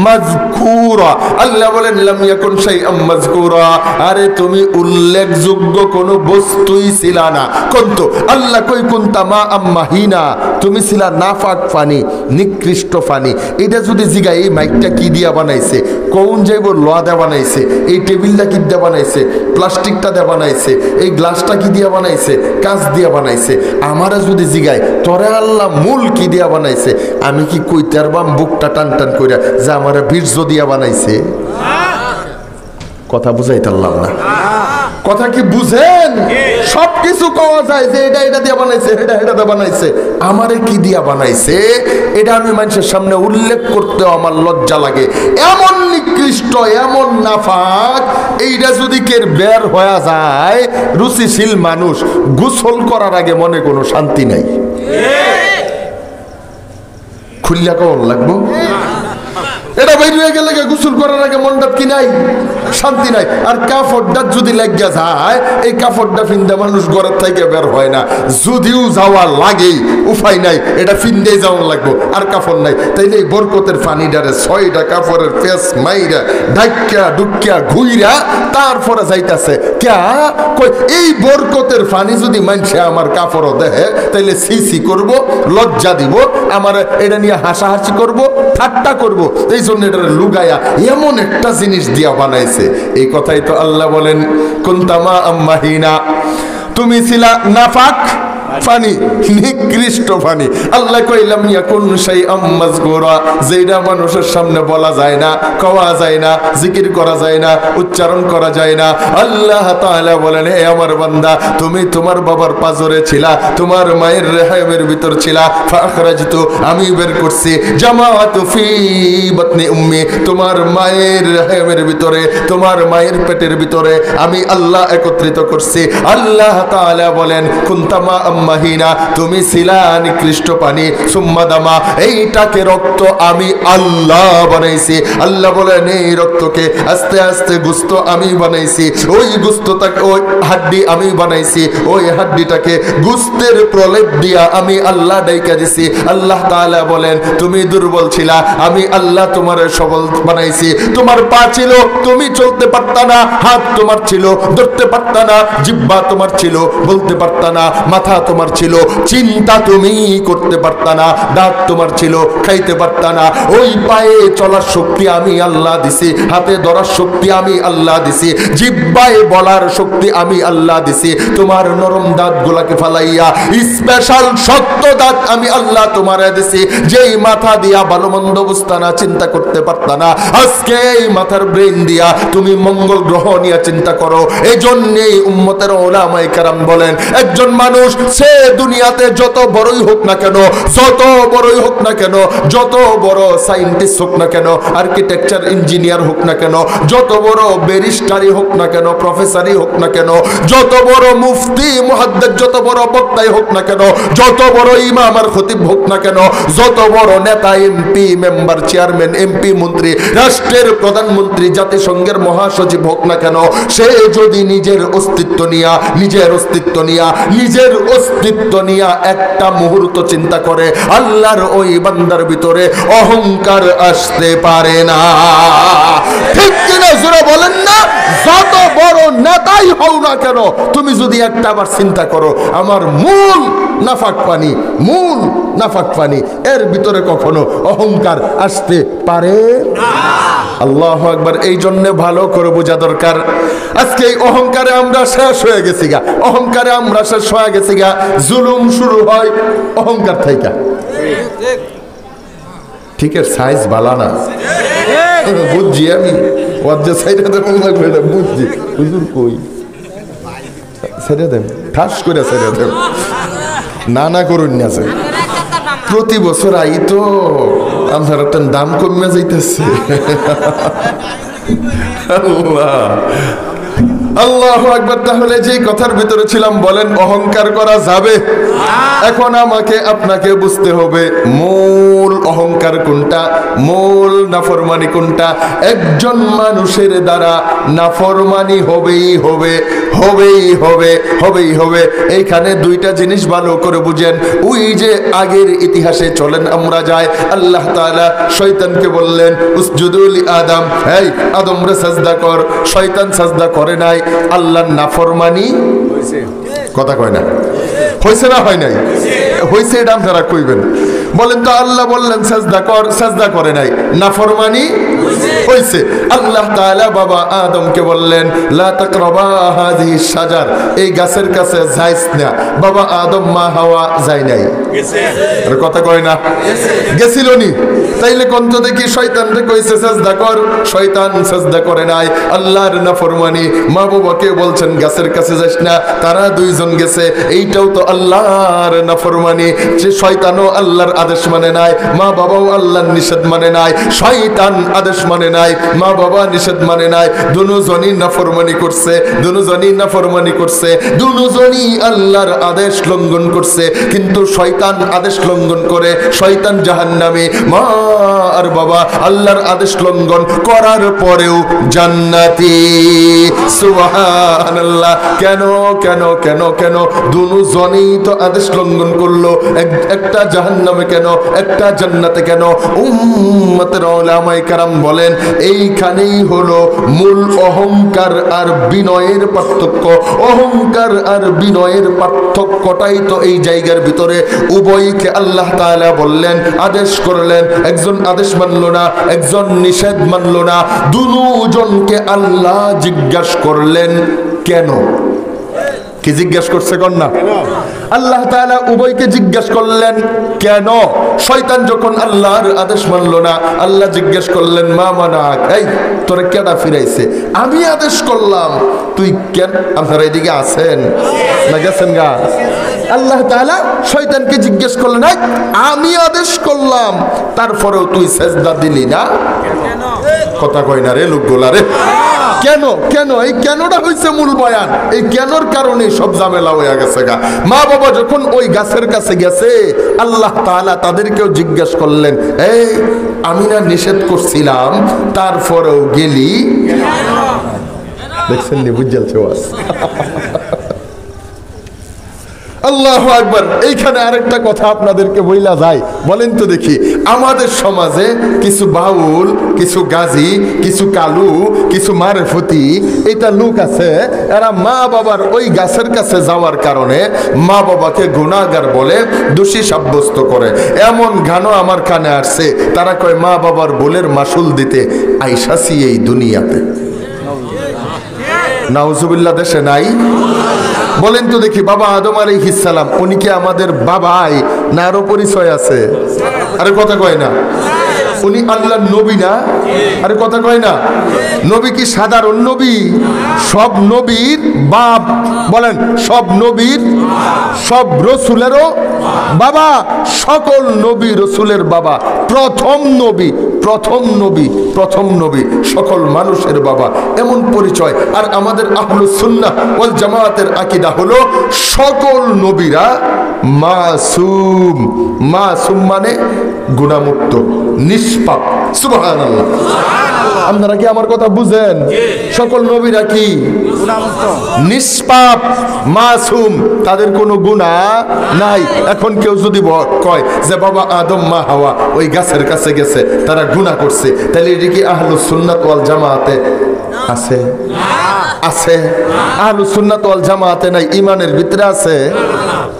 মাযকুরা। আল্লাহ বলেন লাম ইয়াকুন শাইআম মাযকুরা, আরে তুমি উল্লেখযোগ্য কোন বস্তুই ছিল না। কোনতো আল্লাহ কই কুনতা মা আম্মাহিনা, তুমি ছিলা নাফাক ফানি, নিকৃষ্ট ফানি। এটা যদি জিগা এই মাইকটা কি দিয়া বানাইছে, কোন যাইব লোয়া দেয়া বানাইছে, এই টেবিলটা কি দিয়া বানাইছে, প্লাস্টিকটা দেয়া বানাইছে, এই গ্লাসটা কি দিয়া বানাইছে, কাঁচ দিয়া বানাইছে, আমারা যদি জিগাই তোরে আল্লাহ মূল কি দিয়া বানাইছে, আমি কি কইতে পারবাম বুকটা টান টান কইরা যে আমারে বীর্য দিয়া বানাইছে? কথা বুঝাইতারলাম না? কথা কি বুঝেন? সবকিছু কওয়া যায় যে এটা দিয়া বানাইছে, এটা দিয়ে বানাইছে, আমারে কি দিয়া বানাইছে এটা আমি মানুষের সামনে উল্লেখ করতেও আমার লজ্জা লাগে। এমন নিকৃষ্ট, এমন নাফাক, এইটা যদি কের বের হয়ে যায়, রুচিশীল মানুষ গোসল করার আগে মনে কোনো শান্তি নাই। খুললা কেমন লাগবো? এটা বাইরে হয়ে গেলে গোসল করার আগে মনটা কি নাই, শান্তি নাই। আর কাপড়টা যদি লাগিয়া যায়, এই কাপড়টা ফিন্দা মানুষ ঘরের থেকে বের হয় না। যদিও যাওয়া লাগেই, উপায় নাই, এটা ফিন্দেই যাওয়া লাগবো, আর কাপড় নাই। তাইলে এই বরকতের পানিটারে 6টা কাপড়ের পেস মাইরা ঢাক্কা ডুক্কা ঘুইরা তারপরে যাইতাছে ক্যা কই, এই বরকতের পানি যদি মানুষে আমার কাপড়ও দেহে, তাইলে সিসি করব, লজ্জা দিব, আমার এটা নিয়ে হাসাহাসি করব, ঠাট্টা করব। এই জন্য এটা লুগায়া এমন একটা জিনিস দিয়া বানাইছে। এই কথাই তো আল্লাহ বলেন কুনতা মা আম্মাহিনা, তুমি ছিলা নাফাক ফানি, নিকৃষ্ট ফানি। আল্লাহ কইলাম ইয়াকুন শাইআম মাযকুরা, যেটা মানুষের সামনে বলা যায় না, কওয়া যায় না, জিকির করা যায় না, উচ্চারণ করা যায় না। আল্লাহ তাআলা বলেন, হে আমার বান্দা, তুমি তোমার বাবার পাজরে ছিলা, তোমার মায়ের রেহামের ভিতর ছিলা, ফাখরাজতু, আমি বের করছি, জামাআতু ফি বাতনি উম্মি, তোমার মায়ের রেহামের ভিতরে, তোমার মায়ের পেটের ভিতরে আমি আল্লাহ একত্রিত করছি। আল্লাহ তাআলা বলেন কুনতা মা মাহিনা, তুমি ছিলা নিকৃষ্ট পানি, সুম্মা দামা, এইটাকে রক্ত আমি আল্লাহ বানাইছি। আল্লাহ বলেন এই রক্তকে আস্তে আস্তে গোস্ত আমি বানাইছি, ওই গোস্তটাকে, ওই হাড্ডি আমি বানাইছি, ওই হাড্ডিটাকে গোস্তের প্রলেপ দিয়া আমি আল্লাহ ডাইকা দিছি। আল্লাহ তাআলা বলেন তুমি দুর্বল ছিলা, আমি আল্লাহ তোমার সবল বানাইছি। তোমার পা ছিল, তুমি চলতে পারতা না, হাত তোমার ছিল, ধরতে পারতা না, জিহ্বা তোমার ছিল, বলতে পারতা না, মাথা তোমার ছিল, চিন্তা তুমি করতে পারতা না, দাঁত তোমার ছিল, খাইতে পারতা না। ওই পায়ে চলার শক্তি আমি আল্লাহ দিছি, হাতে ধরার শক্তি আমি আল্লাহ দিছি, জিহ্বায় বলার শক্তি আমি আল্লাহ দিছি। তোমার নরম দাঁত গুলাকে ফালাইয়া স্পেশাল শক্ত দাঁত আমি আল্লাহ তোমারে দিছি। যেই মাথা দিয়া ভালো মন্দ বুঝতা না, চিন্তা করতে পারতা না, আজকে এই মাথার ব্রেন দিয়া তুমি মঙ্গল গ্রহ নিয়ে চিন্তা করো। এই জন্যই উম্মতের উলামায়ে কেরাম বলেন, একজন মানুষ বলছে দুনিয়াতে যত বড়ই হোক না কেন, যত বড়ই হোক না কেন, যত বড় সায়েন্টিস্ট হোক না কেন, আর্কিটেকচার ইঞ্জিনিয়ার হোক না কেন, যত বড় ব্যারিস্টারই হোক না কেন, প্রফেসরই হোক না কেন, যত বড় মুফতি মুহাদ্দিস, যত বড় বক্তাই হোক না কেন, যত বড় ইমাম আর খতিব হোক না কেন, যত বড় নেতা, এমপি, মেম্বার, চেয়ারম্যান, এমপি, মন্ত্রী, রাষ্ট্রের প্রধানমন্ত্রী, জাতিসংঘের মহাসচিব হোক না কেন, সে যদি নিজের অস্তিত্ব নিয়া একটা মুহূর্ত চিন্তা করে, আল্লাহর ওই বান্দার ভিতরে অহংকার আসতে পারে না। ঠিক কিনা জোরে বলেন না? যত বড় নেতাই হও না কেন, তুমি যদি একটা আবার চিন্তা করো, আমার মূল নাফাক পানি এর ভিতরে কখনো অহংকার আসতে পারে না। আল্লাহু আকবার। এই জন্য ভালো করে বোঝা দরকার, আজকে এই অহংকারে আমরা শেষ হয়ে গেছি গা, জুলুম শুরু হয় অহংকার থেকে। ঠিক এর সাইজ বালা না, বুঝছি আমি, ওর যে সাইডে দেবেন লাগবে না, বুঝছি। হুজুর কই ছেড়ে দেন, ঠাস করে ছেড়ে দেন, না করুন না। প্রতি বছর আই তো আমার একটা দাম কমে যাইতেছে। আল্লাহু আকবার। তাহলে যেই কথার ভিতরে ছিলাম, বলেন অহংকার করা যাবে? এখন আমাকে আপনাকে বুঝতে হবে মূল অহংকার কোনটা, মূল নাফরমানি কোনটা। একজন মানুষের দ্বারা নাফরমানি হবেই হবে। এইখানে দুইটা জিনিস ভালো করে বুঝেন। ওই যে আগের ইতিহাসে চলেন আমরা যাই, আল্লাহ তাআলা শয়তানকে বললেন উসজুদু লি আদম, এই আদম রে সাজদা কর। শয়তান সাজদা করে নাই, আল্লাহর নাফরমানি হইছে। কথা কয় না, হইছে না হয় নাই? হইছে, এটা আপনারা কইবেন। বলেন তো, আল্লাহ বললেন সাজদা কর, সাজদা করে নাই, নাফরমানি হইছে। আল্লাহ তাআলা বাবা আদমকে বললেন লা তাকরাবা হাযিহি শাজার, এই গাছের কাছে যাইস না। বাবা আদম মা হাওয়া যায় নাই, গেছে। আর কথা কয় না, গেছিল নি? তাইলে কোন তো দেখি শয়তানরে কইছে সাজদা কর, শয়তান সাজদা করে নাই, আল্লাহর নাফরমানি। মা বাবাকে বলছেন গাছের কাছে যাস না, তারা দুইজন গেছে, এইটাও তো আল্লাহর নাফরমানি। যে শয়তানও আল্লাহর আদেশ মানে নাই, মা বাবাও আল্লাহর নিষেধ মানে নাই। শয়তান আদেশ মানে নাই, মা বাবা নিষেধ মানে নাই, দুজনই নাফরমানি করছে, দুজনই আল্লাহর আদেশ লঙ্ঘন করছে। কিন্তু শয়তান আদেশ লঙ্ঘন করে, শয়তান জাহান্নামী। মা আর বাবা আল্লাহর আদেশ লঙ্ঘন করার পরেও জান্নাতি। সুবহানাল্লাহ। কেন কেন কেন কেন? দুজনই তো আদেশ লঙ্ঘন করলো, একটা জাহান্নামে কেন, একটা জান্নাতে কেন? উম্মতের উলামায়ে কেরাম বলেন এইখানেই হলো মূল অহংকার আর বিনয়ের পার্থক্য। অহংকার আর বিনয়ের পার্থক্যটাই তো এই জায়গার ভিতরে। উভয়কে আল্লাহ তাআলা বললেন, আদেশ করলেন, একজন আদেশ মানলো না, একজন নিষেধ মানলো না। দুজনকে আল্লাহ জিজ্ঞাসা করলেন কেন? কি জিজ্ঞাসা করছে কোন না? আল্লাহ তাআলা উভয়কে জিজ্ঞাসা করলেন কেন? শয়তান যখন আল্লাহর আদেশ মানলো না, আল্লাহ জিজ্ঞাসা করলেন মা মানাক, এই তোরে কেডা ফিরাইছে? আমি আদেশ করলাম, তুই কেন? আপনারা এদিকে আছেন না গেছেন গা? আল্লাহ তাআলা শয়তানকে জিজ্ঞেস করলেন, আমি আদেশ করলাম, তারপরেও তুই সেজদা দিলি না? কথা কই না রে লোকগুলা রে। কেন কেন? এই কেনটা হইছে মূল বয়ান। এই কেনর কারণে সব ঝামেলা হয়ে গেছে গা। মা বাবা যখন ওই গাছের কাছে গেছে, আল্লাহ তাআলা তাদেরকেও জিজ্ঞেস করলেন, এই আমি না নিষেধ করছিলাম, তারপরেও গেলি? দেখছেন নি, বুঝালছে ওয়াজ। আল্লাহু আকবার। এইখানে আরেকটা কথা আপনাদেরকে বইলা যায়, বলেন তো দেখি, আমাদের সমাজে কিছু বাউল, কিছু গাজী, কিছু কালু, কিছু মারেফতি এটা লোক আছে, এরা মা বাবার ওই গাছের কাছে যাওয়ার কারণে মা বাবাকে গুনাহগার বলে, দোষী সাব্যস্ত করে। এমন গানও আমার কানে আসছে, তারা কয় মা বাবার ভুলের মাসুল দিতে আইসাছি এই দুনিয়াতে। নাউজুবিল্লাহ। দেশে নাই? বলেন তো দেখি, বাবা আদম আলাইহিস সালাম উনি কি আমাদের বাবাই না আরো পরিচয় আছে? আরে কথা কয় না? উনি আল্লাহর নবী না? আরে কথা কয় না? নবী কি সাধারণ নবী? সব নবীর বাপ, বলেন সব নবীর, সব রসুলেরও বাবা, সকল নবী রসুলের বাবা, প্রথম নবী, প্রথম নবী, প্রথম নবী, সকল মানুষের বাবা, এমন পরিচয়। আর আমাদের আহলুস সুন্নাহ ওয়াল জামাতের আকীদা হলো সকল নবীরা মাসুম। মাসুম মানে গুনাহমুক্ত, নিষ্পাপ। সুবহানাল্লাহ। আপনারা কি আমার কথা বুঝেন? সকল নবীরা কি নিষ্পাপ, মাসুম, তাদের কোনো গুনাহ নাই। এখন কেউ যদি কয় যে বাবা আদম মা হাওয়া ওই গাছের কাছে গেছে, তারা গুনাহ করছে, তাহলে এটা কি আহলুস সুন্নাত ওয়াল জামাতে আছে? আছে। আহলুস সুন্নাত ওয়াল জামাতে নাই, ইমানের ভিতরে আছে?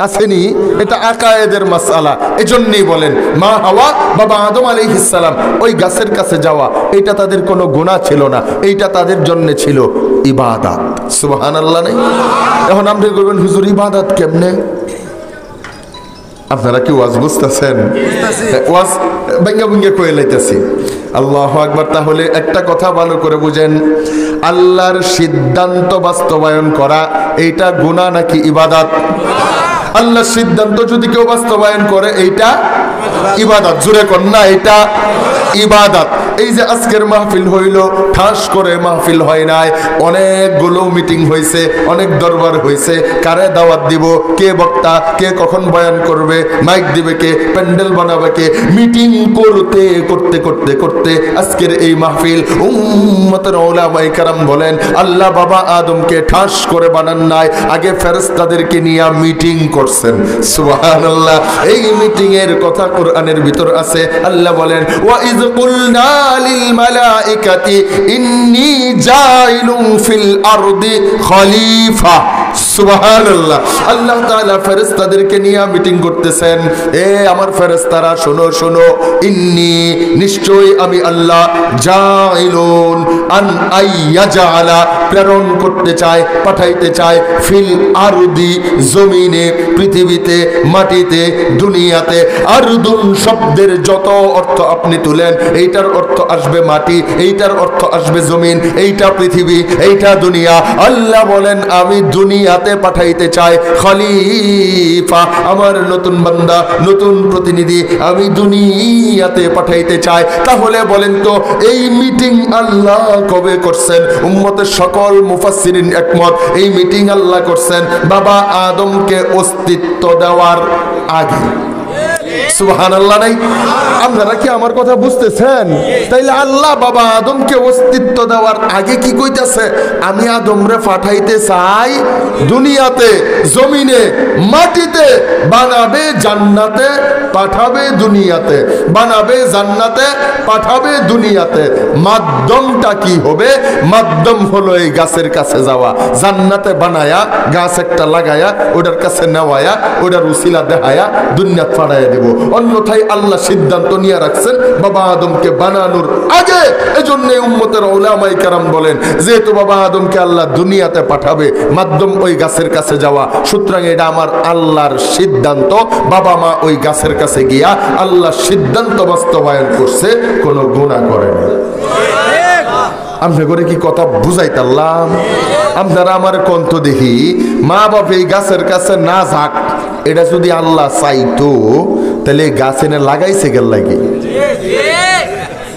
আসেনি? এটা আকায়েদের মাসআলা। এজন্যই বলেন মা হাওয়া বাবা আদম আলাইহিস সালাম ওই গাছের কাছে যাওয়া এটা তাদের কোনো গুনাহ ছিল না, এইটা তাদের জন্য ছিল ইবাদত। সুবহানাল্লাহ। নেই? এখন আপনি বলবেন হুজুর ইবাদত কেমনে? আপনারা কি ওয়াজ বুঝতেছেন? ওয়াজ ভেঙ্গে ভেঙ্গে কয়ে লাইতেছি। আল্লাহু আকবার। তাহলে একটা কথা ভালো করে বুঝেন, আল্লাহর সিদ্ধান্ত বাস্তবায়ন করা এইটা গুনাহ নাকি ইবাদত? আল্লাহর সিদ্ধান্ত যদি কেউ বাস্তবায়ন করে এইটা ইবাদত। জোরে কর না, এটা ইবাদত। এই যে আজকের মাহফিল হইল, ঠাস করে মাহফিল হয় নাই, অনেকগুলো মিটিং হয়েছে, অনেক দরবার হয়েছে। কারে দাওয়াত দিব, কে বক্তা, কে কখন বয়ান করবে, মাইক দিবে কে, প্যান্ডেল বানাবে কে, মিটিং করতে করতে করতে করতে আজকের এই মাহফিল। উম্মতের উলামায়ে কেরাম বলেন আল্লাহ বাবা আদমকে ঠাস করে বানান নাই, আগে ফেরেশতাদেরকে নিয়ে মিটিং করছেন। সুবহানাল্লাহ। এই মিটিং এর কথা কোরআনের ভিতর আছে। আল্লাহ বলেন ওয়া ইয কুলনা লিল মালাইকাতি ইন্নী জাইলুন ফিল আরদি খলিফা। সুবহানাল্লাহ। আল্লাহ তাআলা ফেরেশতাদেরকে নিয়ে মিটিং করতেছেন, এ আমার ফেরেশতারা শোনো শোনো, ইন্নী নিশ্চয়ই আমি আল্লাহ, জাইলুন আন আইয়াজালা প্রেরণ করতে চাই, পাঠাইতে চাই, ফিল আরদি জমিনে, পৃথিবীতে, মাটিতে, দুনিয়াতে। আরদুন শব্দের যত অর্থ আপনি তুলেন, এইটার অর্থ আসবে মাটি, এইটার অর্থ আসবে জমিন, এইটা পৃথিবী, এইটা দুনিয়া। আল্লাহ বলেন আমি দুনিয়াতে পাঠাইতে চাই খলিফা, আমার নতুন বান্দা, নতুন প্রতিনিধি আমি দুনিয়াতে পাঠাইতে চাই। তাহলে বলেন তো এই মিটিং আল্লাহ কবে করছেন? উম্মতের সকল মুফাসসিরিন একমত, এই মিটিং আল্লাহ করছেন বাবা আদমকে অস্তিত্ব দেওয়ার আগে। সুবহানাল্লাহ। নাই? আপনারা কি আমার কথা বুঝতেছেন? তাইলে আল্লাহ বাবা আদমকে অস্তিত্ব দেওয়ার আগে কি কইতাছে? আমি আদমরে পাঠাইতে চাই দুনিয়াতে, জমিনে, মাটিতে, বানাবে জান্নাতে, পাঠাবে দুনিয়াতে, বানাবে জান্নাতে, পাঠাবে দুনিয়াতে। মাধ্যমটা কি হবে? মাধ্যম হলো এই গাছের কাছে যাওয়া, জান্নাতে বানায়া গাছ একটা লাগায়া ওটার কাছে নেওয়ায়া ওটার উসিলা দেখায়া দুনিয়া ফাড়াইয়া দেব। অন্যথায় আল্লাহ সিদ্ধান্ত নিয়ে রাখছেন বাবা আদমকে বানানোর আগে। এজন্য উম্মতের উলামায়ে কেরাম বলেন যেহেতু বাবা আদমকে আল্লাহ দুনিয়াতে পাঠাবে, মাধ্যম ওই গাছের কাছে যাওয়া, সুতরাং এটা আমার আল্লাহর সিদ্ধান্ত। বাবা মা ওই গাছের কাছে গিয়া আল্লাহর সিদ্ধান্ত বাস্তবায়ন করছে, কোনো গুনাহ করে না। আমরা করে কি কথা বুঝাইতাল্লাম? আপনারা আমার কণ্ঠ দেখি, মা বাপ এই গাছের কাছে না যাক, এটা যদি আল্লাহ চাইতো তাহলে গাছ এনে লাগাইছে গেল লাগে।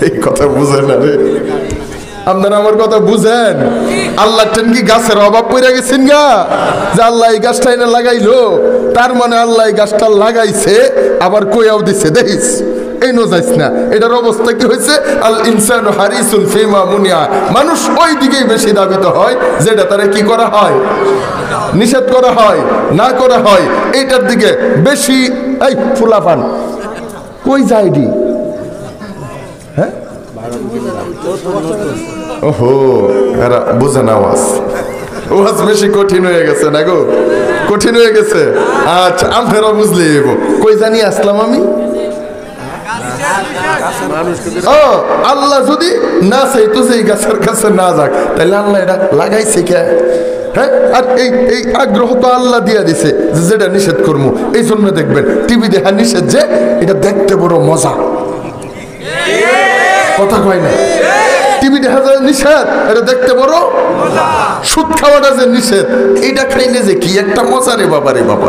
এই কথা বুঝেন না রে? আপনারা আমার কথা বুঝেন? আল্লাহ টেন কি গাছের অভাব পড়ে গেছেন গা যে আল্লাহ এই গাছটা এনে লাগাইলো? তার মানে আল্লাহ এই গাছটা লাগাইছে, আবার কইয়াও দিছে, দেখিস এই নো যাইস না। এটার অবস্থা কি হয়েছে? আল ইনসানু হারিসুন ফিমা মুনিয়া। মানুষ ওই দিকেই বেশি দাবিত হয় যেটা তারা কি করা হয়, নিষেধ করা হয়, না করা হয়, এইটার দিকে বেশি। এই ফুলাফান কই যাইডি? হ্যাঁ, ওহো, এরা বুঝে না। ওয়াজ বেশি কঠিন হয়ে গেছে না গো, কঠিন হয়ে গেছে। আচ্ছা, আপনারা বুঝলে কই জানি আসলাম আমি। আল্লাহ যদি না চাইতো যে এই গাছের কাছে না যাক, তাহলে আল্লাহ এটা লাগাইছে কে? হ্যাঁ, আর এই আগ্রহ তো আল্লাহ দিয়া দিছে যে যেটা নিষেধ করবো। এই জন্য দেখবেন টিভি দেখা নিষেধ, যে এটা দেখতে বড় মজা। কথা কয় না। টিভি দেখা যায় নিষেধ, এটা দেখতে পারো। সুদ খাওয়াটা যে নিষেধ, এটা খাইলে যে কি একটা মজা রে বাবা রে বাবা।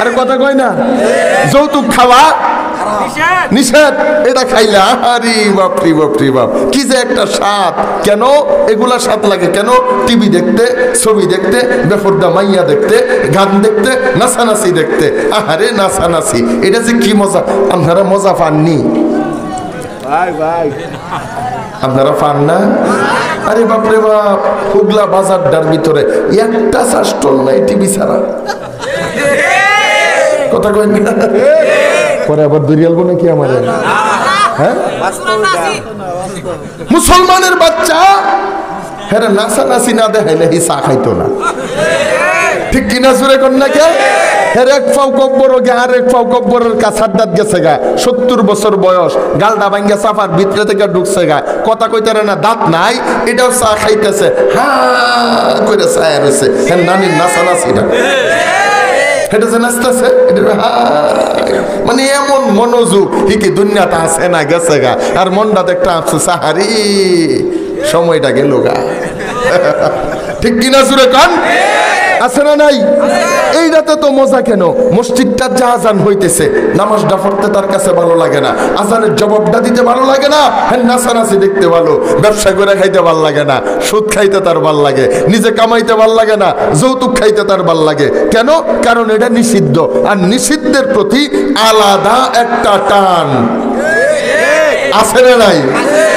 আরে কথা কয় না। যৌতুক খাওয়া নিষেধ, এটা খাইলে আরে বাপরি বাপরি বাপ, কি যে একটা স্বাদ। কেন এগুলা স্বাদ লাগে? কেন? টিভি দেখতে, ছবি দেখতে, বেফরদা মাইয়া দেখতে, গান দেখতে, নাচানাচি দেখতে। আরে নাচানাচি, এটা যে কি মজা। আপনারা মজা পাননি? ভাই ভাই আপনারা পান না? আরে বাপরে বাপ, হুগলা বাজারটার ভিতরে একটা শাস্টল নাই টিভি ছাড়া। কথা কই না? পরে আবার দরিয়াল বলে কি আমাদের? হ্যাঁ, মুসলমানের বাচ্চা হ্যাঁ নাচানাচি না দেখাইলে হি চা খাইতো না। ঠিক কিনা জোরে কর না কে? হের এক পাও কব্বর গে আর এক পাও কব্বরের কাছার দাঁত গেছে গা, 70 বছর বয়স, গালডা ভাঙ্গা সাফার ভিতরে থেকে ঢুকছে গা, কথা কইতারে না, দাঁত নাই, এটাও চা খাইতেছে, হ্যাঁ করে চায় রয়েছে। হ্যাঁ নানির নাচানাচি না, এটা যে নাচতেছে, মানে এমন মনোযোগ, কি দুনিয়াটা আছে না গেছে গা, আর মনটা একটা আছে সাহারি, সময়টা গেল গা। ঠিক কিনা জুড়ে কান আছে না নাই? এইটাতে তো মজা। কেন? মসজিদটার যা আজান হইতেছে, নামাজটা পড়তে তার কাছে ভালো লাগে না, আজানের জবাবটা দিতে ভালো লাগে না, হ্যাঁ নাচানাচি দেখতে ভালো, ব্যবসা করে খাইতে ভালো লাগে না, সুদ খাইতে তার ভাল লাগে, নিজে কামাইতে ভাল লাগে না, যৌতুক খাইতে তার ভাল লাগে। কেন? কারণ এটা নিষিদ্ধ, আর নিষিদ্ধের প্রতি আলাদা একটা টান আছে না নাই?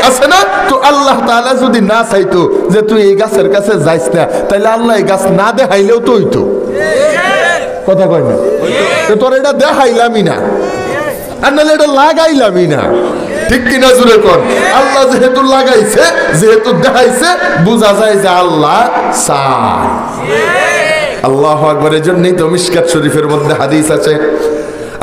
আছে না? তো আল্লাহ তাআলা যদি না চাইতো যে তুই এই গাছের কাছে যাইস না, তাহলে আল্লাহ এই গাছ না দেখাইলেও তো হইতো। কথা কয় না? তোর এটা দেখাইলামই না, আর নাহলে এটা লাগাইলামই না। ঠিক কিনা জুড়ে কর? আল্লাহ যেহেতু লাগাইছে, যেহেতু দেখাইছে, বোঝা যায় যে আল্লাহ চায়। আল্লাহু আকবার। এর জন্যই তো মিশকাত শরীফের মধ্যে হাদিস আছে,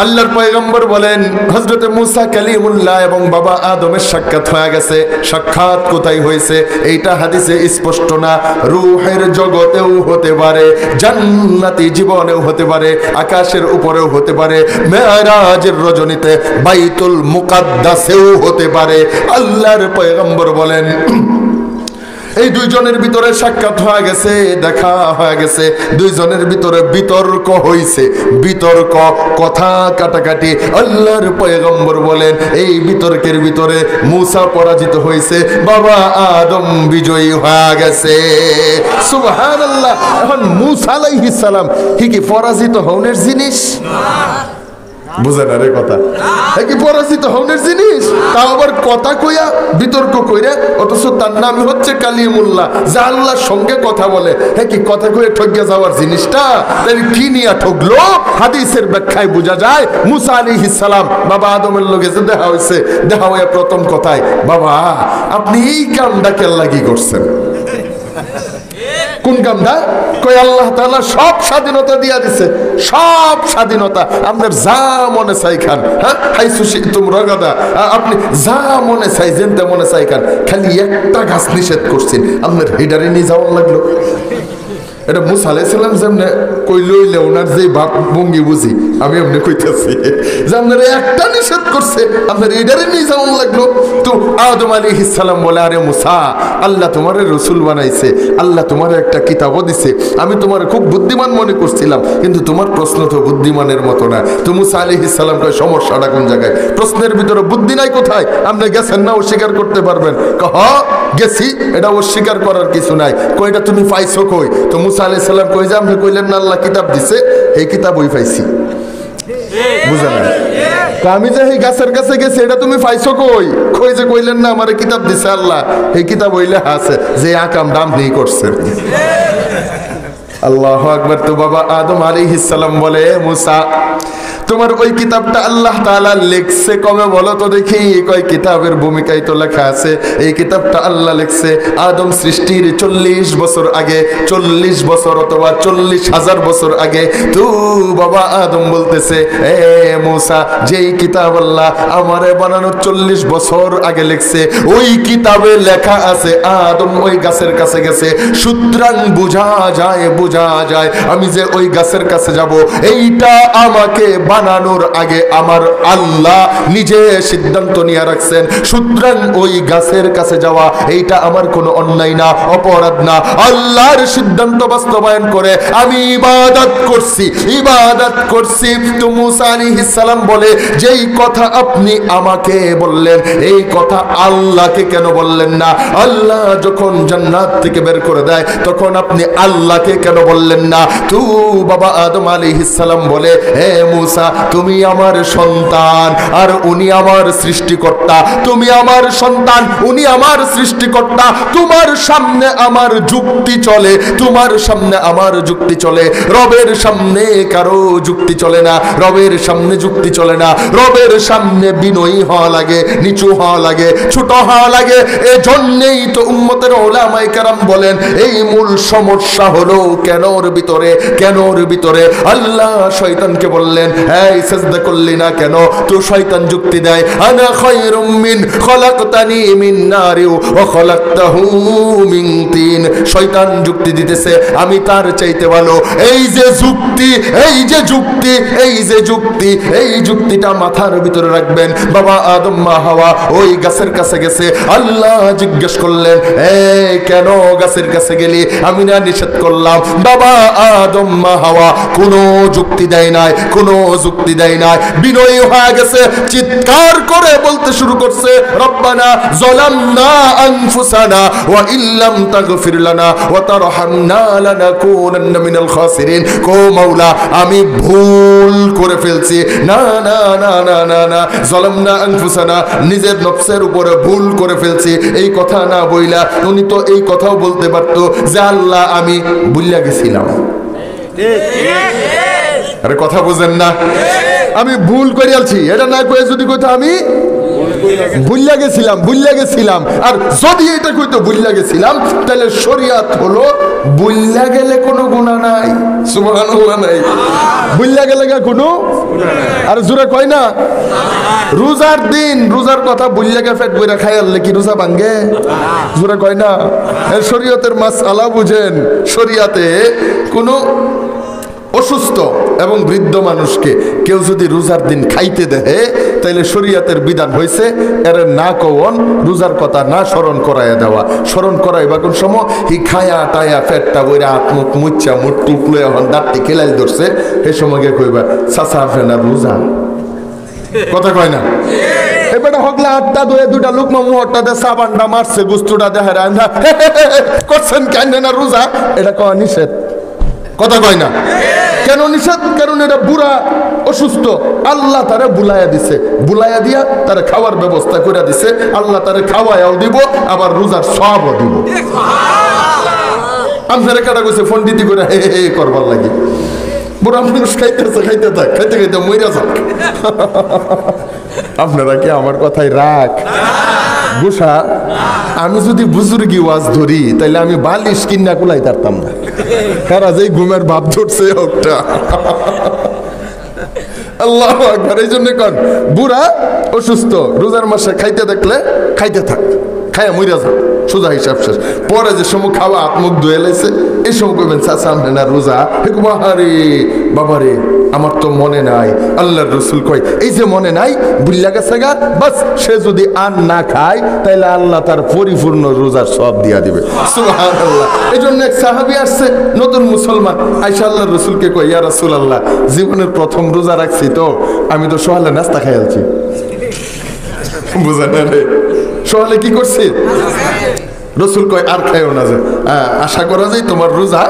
আল্লাহর পয়গম্বর বলেন হযরত মুসা কালিমুল্লাহ এবং বাবা আদমের সাক্ষাৎ হয়ে গেছে। সাক্ষাৎ কোথায় হয়েছে এইটা হাদিসে স্পষ্ট না, রূহের জগতেও হতে পারে, জান্নাতি জীবনেও হতে পারে, আকাশের উপরেও হতে পারে, মেরাজের রজনীতে বাইতুল মুকাদ্দাসেও হতে পারে। আল্লাহর পয়গম্বর বলেন এই দুইজনের ভিতরে সাক্ষাৎ হয়ে গেছে, দেখা হয়ে গেছে, দুইজনের ভিতরে বিতর্ক হইছে, বিতর্ক, কথা কাটাকাটি। আল্লাহর পয়গম্বর বলেন এই বিতর্কের ভিতরে মুসা পরাজিত হয়েছে, বাবা আদম বিজয়ী হয়ে গেছে। সুবহানাল্লাহ। এখন মুসা আলাইহিস সালাম কি পরাজিত হওয়ার জিনিস? বুঝে না রে কথা, কি পরাজিত হওয়ার জিনিস? তাও আবার কথা কইয়া বিতর্ক কইরা, অথচ তার নাম হচ্ছে কালিমুল্লাহ, যা আল্লাহর সঙ্গে কথা বলে। হ্যাঁ, কি কথা কইয়া ঠকিয়া যাওয়ার জিনিসটা তাহলে কি নিয়ে ঠকলো? হাদিসের ব্যাখ্যায় বোঝা যায় মুসা আলাইহিস সালাম বাবা আদমের লগে যে দেখা হয়েছে, দেখা হইয়া প্রথম কথায়, বাবা আপনি এই কামটা কেল্লা কি করছেন? কোন কামটা? কই আল্লাহ তাআলা সব স্বাধীনতা দিয়া দিছে, সব স্বাধীনতা, আপনার যা মনে চাই খান, হ্যাঁ হাই সুশি তোমরা গাদা, আপনি যা মনে চাই যেনতে মনে চাই খান, খালি একটা গাছ নিষেধ করছেন, আপনার হেডারে নিয়ে যাওয়ার লাগলো। এটা মুসা আলাইহিস সালাম যেমনে কইলইলে ওনার যে বাপ ভঙ্গি বুঝি আমি এমনি কইতেছি যে আপনার একটা নিষেধ করছে, আপনার এটারে নিয়ে যাওয়ার লাগলো। তো আদম আলাইহিস সালাম বলে, আরে মুসা, আল্লাহ তোমারে রসুল বানাইছে, আল্লাহ তোমার একটা কিতাবও দিছে, আমি তোমার খুব বুদ্ধিমান মনে করছিলাম, কিন্তু তোমার প্রশ্ন তো বুদ্ধিমানের মতো না। তো মুসা আলাইহিস সালাম কয় সমস্যাটা কোন জায়গায়? প্রশ্নের ভিতরে বুদ্ধি নাই কোথায়? আপনি গেছেন না অস্বীকার করতে পারবেন? হ গেছি, এটা অস্বীকার করার কিছু নাই। কইটা তুমি পাইছো কই? তো মুসা আলাইহিস সালাম কই যে আপনি কইলেন না আল্লাহ কিতাব দিছে, এই কিতাব ওই পাইছি। বুঝা না? আমি যে এই গাছের কাছে গেছি, এটা তুমি পাইছো কই? কই যে কইলেন না আমারে কিতাব দিছে আল্লাহ, এই কিতাব ওইলে আছে যে আকাম দাম নেই করছে। আল্লাহু আকবার। তো বাবা আদম আলাইহিস সালাম বলে, মুসা তোমার ওই কিতাবটা আল্লাহ তাআলা লিখছে কবে বলো তো দেখি? কয় কিতাবের ভূমিকায় তো লেখা আছে এই কিতাবটা আল্লাহ লিখছে আদম সৃষ্টির 40 বছর আগে, 40 বছর অথবা 40,000 বছর আগে। তো বাবা আদম বলতেছে, এ মুসা, যেই কিতাব আল্লাহ আমারে বানানো 40 বছর আগে লিখছে, ওই কিতাবে লেখা আছে আদম ওই গাছের কাছে গেছে, সুতরাং বোঝা যায় আমি যে ওই গাছের কাছে যাব, এইটা আমাকে বানানোর আগে আমার আল্লাহ নিজে সিদ্ধান্ত নিয়ে রাখছেন, সুতরাং ওই গাছের কাছে যাওয়া এইটা আমার কোনো অন্যায় না, অপরাধ না। আল্লাহর সিদ্ধান্ত বাস্তবায়ন করে আমি ইবাদত করছি। তো মুসা আলাইহিস সালাম বলে, যেই কথা আপনি আমাকে বললেন এই কথা আল্লাহকে কেন বললেন না? আল্লাহ যখন জান্নাত থেকে বের করে দেয় তখন আপনি আল্লাহকে কেন বললেন না? তু বাবা আদম আলাইহিস সালাম বলে, হে মুসা, তুমি আমার সন্তান আর উনি আমার সৃষ্টিকর্তা। তুমি আমার সন্তান, উনি আমার সৃষ্টিকর্তা। তোমার সামনে আমার যুক্তি চলে, তোমার সামনে আমার যুক্তি চলে, রবের সামনে কারো যুক্তি চলে না, রবের সামনে যুক্তি চলে না। রবের সামনে বিনয়ী হওয়া লাগে, নিচু হওয়া লাগে, ছোট হওয়া লাগে। এজন্যই তো উম্মতের উলামায়ে কেরাম বলেন এই মূল সমস্যা হলো কেনর ভিতরে আল্লাহ শয়তানকে বললেন, এই সিজদা করলি না কেন? তো শয়তান যুক্তি দেয়, আনা খায়রুম মিন খলাকতানি মিন নারি ওয়া খলাকতাহু মিন তিন। শয়তান যুক্তি দিতেছে আমি তার চাইতে ভালো। এই যুক্তিটা মাথার ভিতরে রাখবেন। বাবা আদম মা হাওয়া ওই গাছের কাছে গেছে, আল্লাহ জিজ্ঞেস করলেন, কেন গাছের কাছে গেলি? আমি না নিষেধ করলাম? বাবা আদম মা হাওয়া কোনো যুক্তি দেয় নাই, বিনয়ী হয়ে গেছে, চিৎকার করে বলতে শুরু করছে, রব্বানা যালামনা আনফুসানা ওয়া ইল্লাম তাগফির লানা ওয়া তারহামনা লানাকুনান্না মিনাল খাসিরিন। কো মাওলা, আমি ভুল করে ফেলছি। না, যালামনা আনফুসানা, নিজের নফসের উপরে ভুল করে ফেলছি। এই কথা না বইলা উনি তো এই কথাও বলতে পারতো যে আল্লাহ আমি ভুলিয়া গেছিলাম। আরে কথা বুঝেন না? আমি ভুল করে আলছি, এটা না কয়ে যদি কইতো আমি ভুলিয়া গেছিলাম, আর যদি এটা কইতো ভুলিয়া গেছিলাম, তাহলে শরিয়াত হলো ভুলিয়া গেলে কোনো গুনাহ নাই। সুবহানাল্লাহ, নাই ভুলিয়া গেলে কোনো। আর জোরে কয় না, রোজার দিন রোজার কথা ভুলিয়া গে পেট বইরা খাই আনলে কি রোজা ভাঙ্গে? জোরে কয় না। শরীয়তের মাসআলা বুঝেন, শরীয়তে কোনো অসুস্থ এবং বৃদ্ধ মানুষকে কেউ যদি রোজার দিন খাইতে দেয় তাইলে শরীয়তের বিধান হয়েছে এর না কওন, রোজার কথা না স্মরণ করাইয়া দেওয়া। স্মরণ করাইবা কোন সময় হি খায়া টায়া পেটটা বইরা আত্মুখ মুচ্চা মুখ টুকলো এখন দাঁতটি খেলাই ধরছে, এই সময় কইবা চাচা আপনার রোজা। কথা কয় না? এবারে হকলা আটটা দয়ে দুটা লুকমা মুহরটাতে সাবানটা মারছে, গুস্তুটা দেখে রান্ধা করছেন কেন না রোজা? এটা কওয়া নিষেধ। কথা কয় না? কেন নিষেধ? কারণ এটা বুড়া অসুস্থ, আল্লাহ তারা বুলাইয়া দিছে, বুলাইয়া দিয়া তারা খাওয়ার ব্যবস্থা করে দিছে। আল্লাহ তারা খাওয়ায়াও দিব, আবার রোজার সওয়াবও দিব। আপনারা কাটা কইছে ফোন দিতে করে হে হে করবার লাগে। বুড়া মানুষ খাইতে খাইতে মইরা যাক। আপনারা কি আমার কথাই রাখ গুসা? আমি যদি বুজুর্গি ওয়াজ ধরি তাইলে আমি বালিশ কিনা কুলাই পারতাম না, কারা যেই ঘুমের ভাব ধরছে ওটা। আল্লাহু আকবার। এই জন্য কন বুড়া অসুস্থ রোজার মাসে খাইতে দেখলে খাইতে থাক, খায়া মইরা যাক, সোজা হিসাব শেষ। পরে যে সময় খাওয়া হাত মুখ ধুয়ে লাইছে এই সময় কইবেন চাচা না রোজা। আরে বাবারে আমার তো মনে নাই। আল্লাহর রাসূল কয় এই যে মনে নাই বুল্লা গেছে গা, বাস সে যদি আর না খায় তাইলে আল্লাহ তার পরিপূর্ণ রোজার সব দিয়া দিবে। সুবহানাল্লাহ। এই জন্য এক সাহাবী আসছে নতুন মুসলমান, আয়েশা আল্লাহর রাসূলকে কয় ইয়া রাসূলুল্লাহ, জীবনের প্রথম রোজা রাখছি তো আমি তো সকালে নাস্তা খাই আলছি। বুঝা না রে? সকালে কি করছি? রসুল কয় আর খাইও না, যে আশা করা যায় তোমার রোজা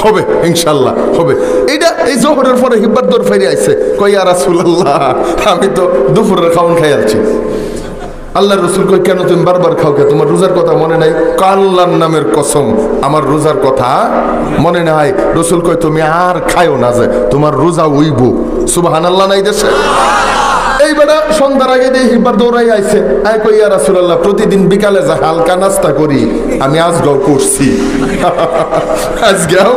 হবে, ইনশাল্লাহ হবে। এইটা এই জোহরের পরে হিব্বার দৌড় ফেরে আইছে, কয় ইয়া রাসূলুল্লাহ আমি তো দুপুরের খাওয়ান খাই আলছি। আল্লাহ রসুল কয় কেন তুমি বারবার খাও কে? তোমার রোজার কথা মনে নাই? আল্লাহর নামের কসম আমার রোজার কথা মনে নাই। রসুল কয় তুমি আর খাইও না, যে তোমার রোজা উইব। সুবহানাল্লাহ নাই দেশে? এইবারে সন্ধ্যার আগে দিয়ে হিব্বার দৌড়াই আইছে, আয় কই ইয়া রাসূলুল্লাহ প্রতিদিন বিকালে যা হালকা নাস্তা করি আমি আজগাও করছি। আজগাও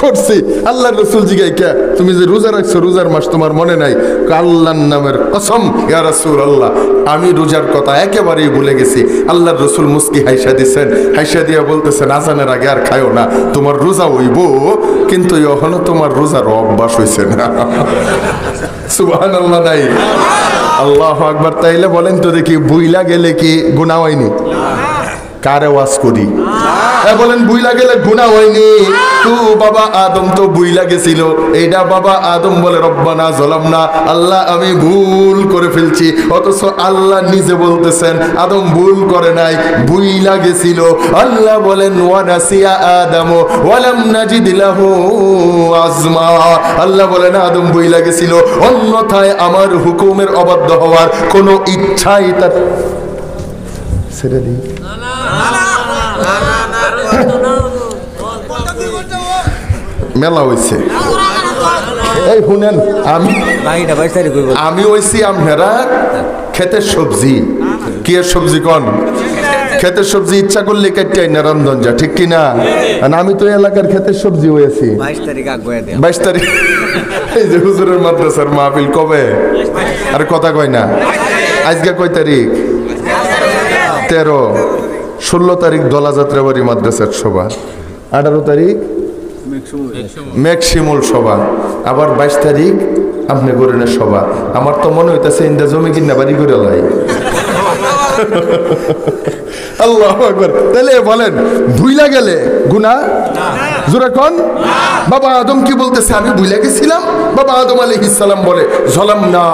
করছি। আল্লাহ রসুল জিগাই কে তুমি যে রোজা রাখছো রোজার মাস তোমার মনে নাই? আল্লাহর নামের কসম ইয়া রাসূলুল্লাহ আমি রোজার কথা একেবারেই ভুলে গেছি। আল্লাহর রসুল মুস্কি হাইসা দিচ্ছেন, হাইসা দিয়া বলতেছেন আজানের আগে আর খায়ও না, তোমার রোজা হইব কিন্তু এখনো তোমার রোজার অভ্যাস হইছে না। সুবহানাল্লাহ নাই? আল্লাহু আকবার। তাইলে বলেন তো দেখি বুইলা গেলে কি গুনাহ হয়নি? কারে ওয়াজ করি বলেন বুইলা গেলে গুনাহ হয়নি? তো বাবা আদম তো বুইলা গেছিল, এইটা বাবা আদম বলে রব্বানা যালামনা, আল্লাহ আমি ভুল করে ফেলছি। অথচ আল্লাহ নিজে বলতেছেন আদম ভুল করে নাই, বুইলা গেছিল। আল্লাহ বলেন ওয়া নাসিয়া আদম ওয়া লাম নাজিদ লাহু আজমা। আল্লাহ বলেন আদম বুইলা গেছিল, অন্যথায় আমার হুকুমের অবাধ্য হওয়ার কোনো ইচ্ছাই তার ছেড়ে দিই। মেলা হইছে এই শুনেন, আমি হইছি আমরা ক্ষেতের সবজি। কি এর সবজি কন? ক্ষেতের সবজি ইচ্ছা করলে কেটে আইনা রন্ধন যা, ঠিক কিনা? আমি তো এলাকার ক্ষেতের সবজি হয়েছি। 22 তারিখ এই যে হুজুরের মাদ্রাসার মাহফিল কবে? আর কথা কয় না। আজকে কয় তারিখ? 13। 16 তারিখ দলা যাত্রাবাড়ি মাদ্রাসার সভা, 18 তারিখ ম্যাক্সিমুল সভা, আবার 22 তারিখ আপনি করেন সভা। আমার তো মনে হইতেছে ইন্দা জমি কিনা বাড়ি করে লাই। আল্লাহু আকবার। তাহলে বলেন ভুইলা গেলে গুনাহ? জোরে কোন? বাবা আদম কি বলতেছে? আমি ভুলে গেছিলাম। বাবা আদম আলাইহিস সালাম বলে যালামনা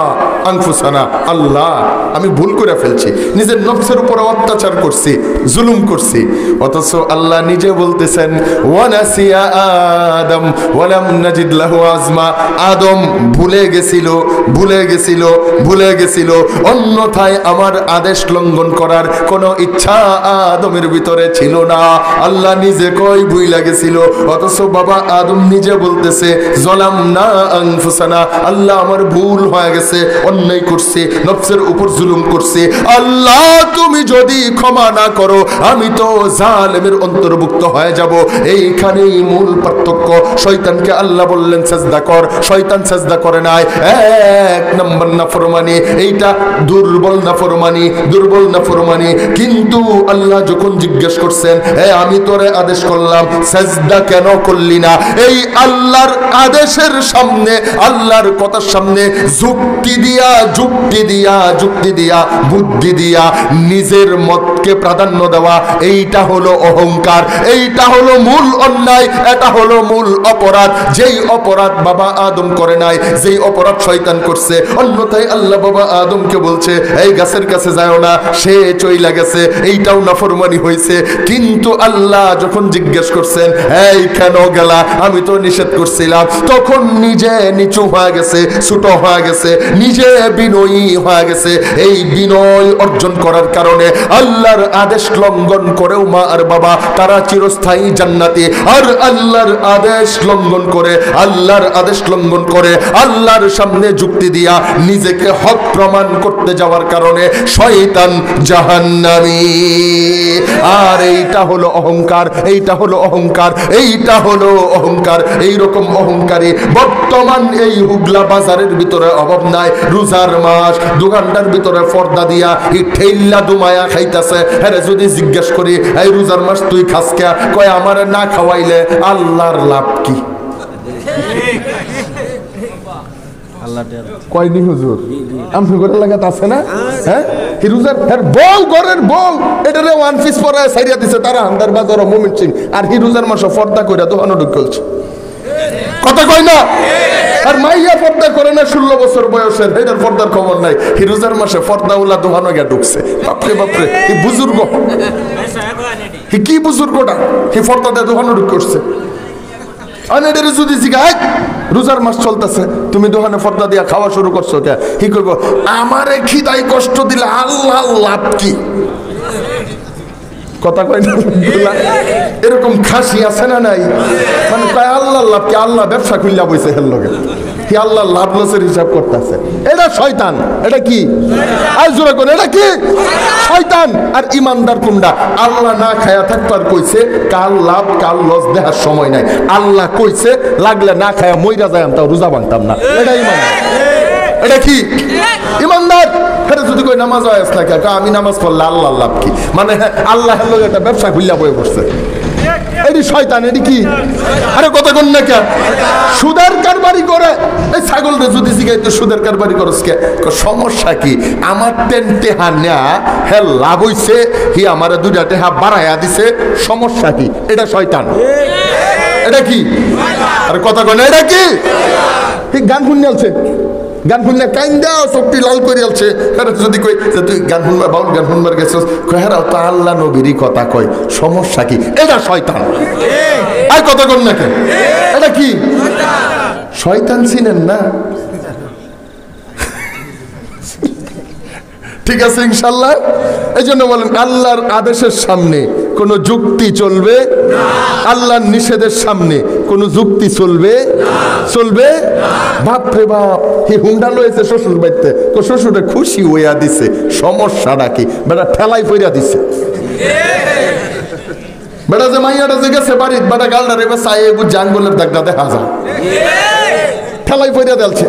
আনফুসানা, আল্লাহ আমি ভুল করে ফেলছি, নিজের নফসের উপর অত্যাচার করছি, জুলুম করছি। অথচ আল্লাহ নিজে বলতেছেন ওয়া নাসিয়া আদম ওয়া লাম নাজিদ লাহু আজমা, আদম ভুলে গেছিল, ভুলে গেছিল, ভুলে গেছিল, অন্যথায় আমার আদেশ লঙ্ঘন করার কোনো ইচ্ছা আদমের ভিতরে ছিল না। আল্লাহ নিজে কই ভুইলা গেছিল, অথচ বাবা আদম নিজে বলতেছে যালামনা আনফুসানা, আল্লাহ আমার ভুল হয়ে গেছে, অন্যায় করছে, নফসের উপর জুলুম করছে। আল্লাহ তুমি যদি ক্ষমা না করো আমি তো জালেমের অন্তর্ভুক্ত হয়ে যাব। এইখানেই মূল পার্থক্য। শয়তানকে আল্লাহ বললেন সেজদা কর, শয়তান সেজদা করে নাই। 1 নম্বর নাফরমানি, এইটা দুর্বল নাফরমানি, দুর্বল নাফরমানি। কিন্তু আল্লাহ যখন জিজ্ঞেস করছেন আমি তোরে আদেশ করলাম সেজদা কেন করলি না, এই আল্লাহর আদেশের সামনে, আল্লাহর কথার সামনে যুক্তি দিয়া, যুক্তি দিয়া, যুক্তি দিয়া, বুদ্ধি দিয়া নিজের মতকে প্রাধান্য দেওয়া, এইটা হলো অহংকার, এইটা হলো মূল অন্যায়, এটা হলো মূল অপরাধ। যেই অপরাধ বাবা আদম করে নাই, যেই অপরাধ শয়তান করছে। অন্যথায় আল্লাহ বাবা আদমকে বলছে এই গাছের কাছে যাও না, সে চইলা গেছে, এইটাও নাফরমানি হয়েছে। কিন্তু আল্লাহ যখন জিজ্ঞেস করছেন এই কেন গেলা, আমি তো নিষেধ করছিলাম, তখন নিজে নিচু হয়ে গেছে, ছোট হয়ে গেছে, নিজে বিনয়ী হয়ে গেছে। এই বিনয় অর্জন করার কারণে আল্লাহর আদেশ লঙ্ঘন করেও মা আর বাবা তারা চিরস্থায়ী জান্নাতি। আর আল্লাহর আদেশ লঙ্ঘন করে, আল্লাহর আদেশ লঙ্ঘন করে আল্লাহর সামনে যুক্তি দিয়া নিজেকে হক প্রমাণ করতে যাওয়ার কারণে শয়তান জাহান্নামী। আর এইটা হলো অহংকার, এইটা হলো অহংকার, এইটা হলো অহংকার। এইরকম অহংকারী বর্তমান এই হুগলা বাজারের ভিতরে অভাব নাই। রোজার মাস, দোকানটার ভিতরে পর্দা দিয়া ঠেল্লা দুমায়া খাইতেছে। হ্যাঁ যদি জিজ্ঞেস করি এই রোজার মাস তুই খাস কে, কয় আমার না খাওয়াইলে আল্লাহর লাভ কি? কয়নি হুজুর আমি ঘরের লাগাতে আছে না? হ্যাঁ হিরুজার বউ ঘরের বউ এটারে ওয়ান পিস পরে সাইরিয়া দিছে তারা আন্দার বাজার মোমেন্ট সিং। আর হিরুজার মাসে পর্দা কইরা তো অনড় করছে, কথা কয় না? আর মাইয়া পর্দা করে না 16 বছর বয়সের, এটার পর্দার খবর নাই। হিরুজার মাসে পর্দা উলা দোহানো গিয়া ঢুকছে। বাপরে বাপরে, এই বুজুর্গ, কি বুজুর্গটা হি পর্দা দিয়ে দোহানো ঢুক করছে। অনেকের যদি জিগায় রোজার মাস চলতেছে তুমি দোকানে পর্দা দিয়া খাওয়া শুরু করছো কে, কি করব? আমারে খিদাই কষ্ট দিলে আল্লাহ লাভ কি? কথা কয় না? এরকম খাসি আছে না নাই? মানে আল্লাহ লাভ কি? আল্লাহ ব্যবসা খুললা বইছে হের লগে। হি আল্লাহ লাভ লসের হিসাব করতেছে। এটা শয়তান। এটা কি? আর জোরে কোন এটা কি? শয়তান। আর ইমানদার কোনটা? আল্লাহ না খায়া থাকবার কইছে কাল লাভ কাল লস দেখার সময় নাই। আল্লাহ কইছে লাগলে না খায়া মইরা যায় তাও রোজা ভাঙতাম না। এটা ইমান। এটা কি? ইমানদার। এটা যদি কই নামাজ হয় না কে আমি নামাজ পড়লে আল্লাহ লাভ কি? মানে আল্লাহ লোক একটা ব্যবসা খুললা বয়ে পড়ছে। এটি শয়তান। এটি কি? আরে কথা কোন না কে? সুদের কারবারি করে এই ছাগলটা যদি শিখাইতো সুদের কারবারি করস কে? সমস্যা কি? আমার টেহা নেয়া হে লাভ হইছে, হি আমারে দুইটা টেহা বাড়াইয়া দিছে, সমস্যা কি? এটা শয়তান। এটা কি? আরে কথা কোন এটা কি? ঠিক গান শুনে আলছে, গান শুনলে কাইন্দা চোখটি লাল করে আলছে। যদি কই যে তুই গান শুনবার বাউল গান শুনবার গেছিস, হেরাও তো আল্লাহ নবীরই কথা কয়, সমস্যা কি? এটা শয়তান। আর কথা কোন না কে? এটা কি? শয়তান চিনেন না? ঠিক আছে ইনশাল্লাহ। এই জন্য বলেন আল্লাহর আদেশের সামনে কোনো যুক্তি চলবে, আল্লাহর নিষেধের সামনে কোনো যুক্তি চলবে চলবে। বাপ রে বাপ, হি হুন্ডা লয়েছে শ্বশুর বাড়িতে, শ্বশুরে খুশি হইয়া দিছে, সমস্যাটা কি? বেটা ঠেলাই ফইরা দিছে। বেটা যে মাইয়াটা যে গেছে বাড়ির বেটা গালটা রেবে চাই জাঙ্গলের দাগটা দেখা যায়, ঠেলাই ফইরা দিলছে।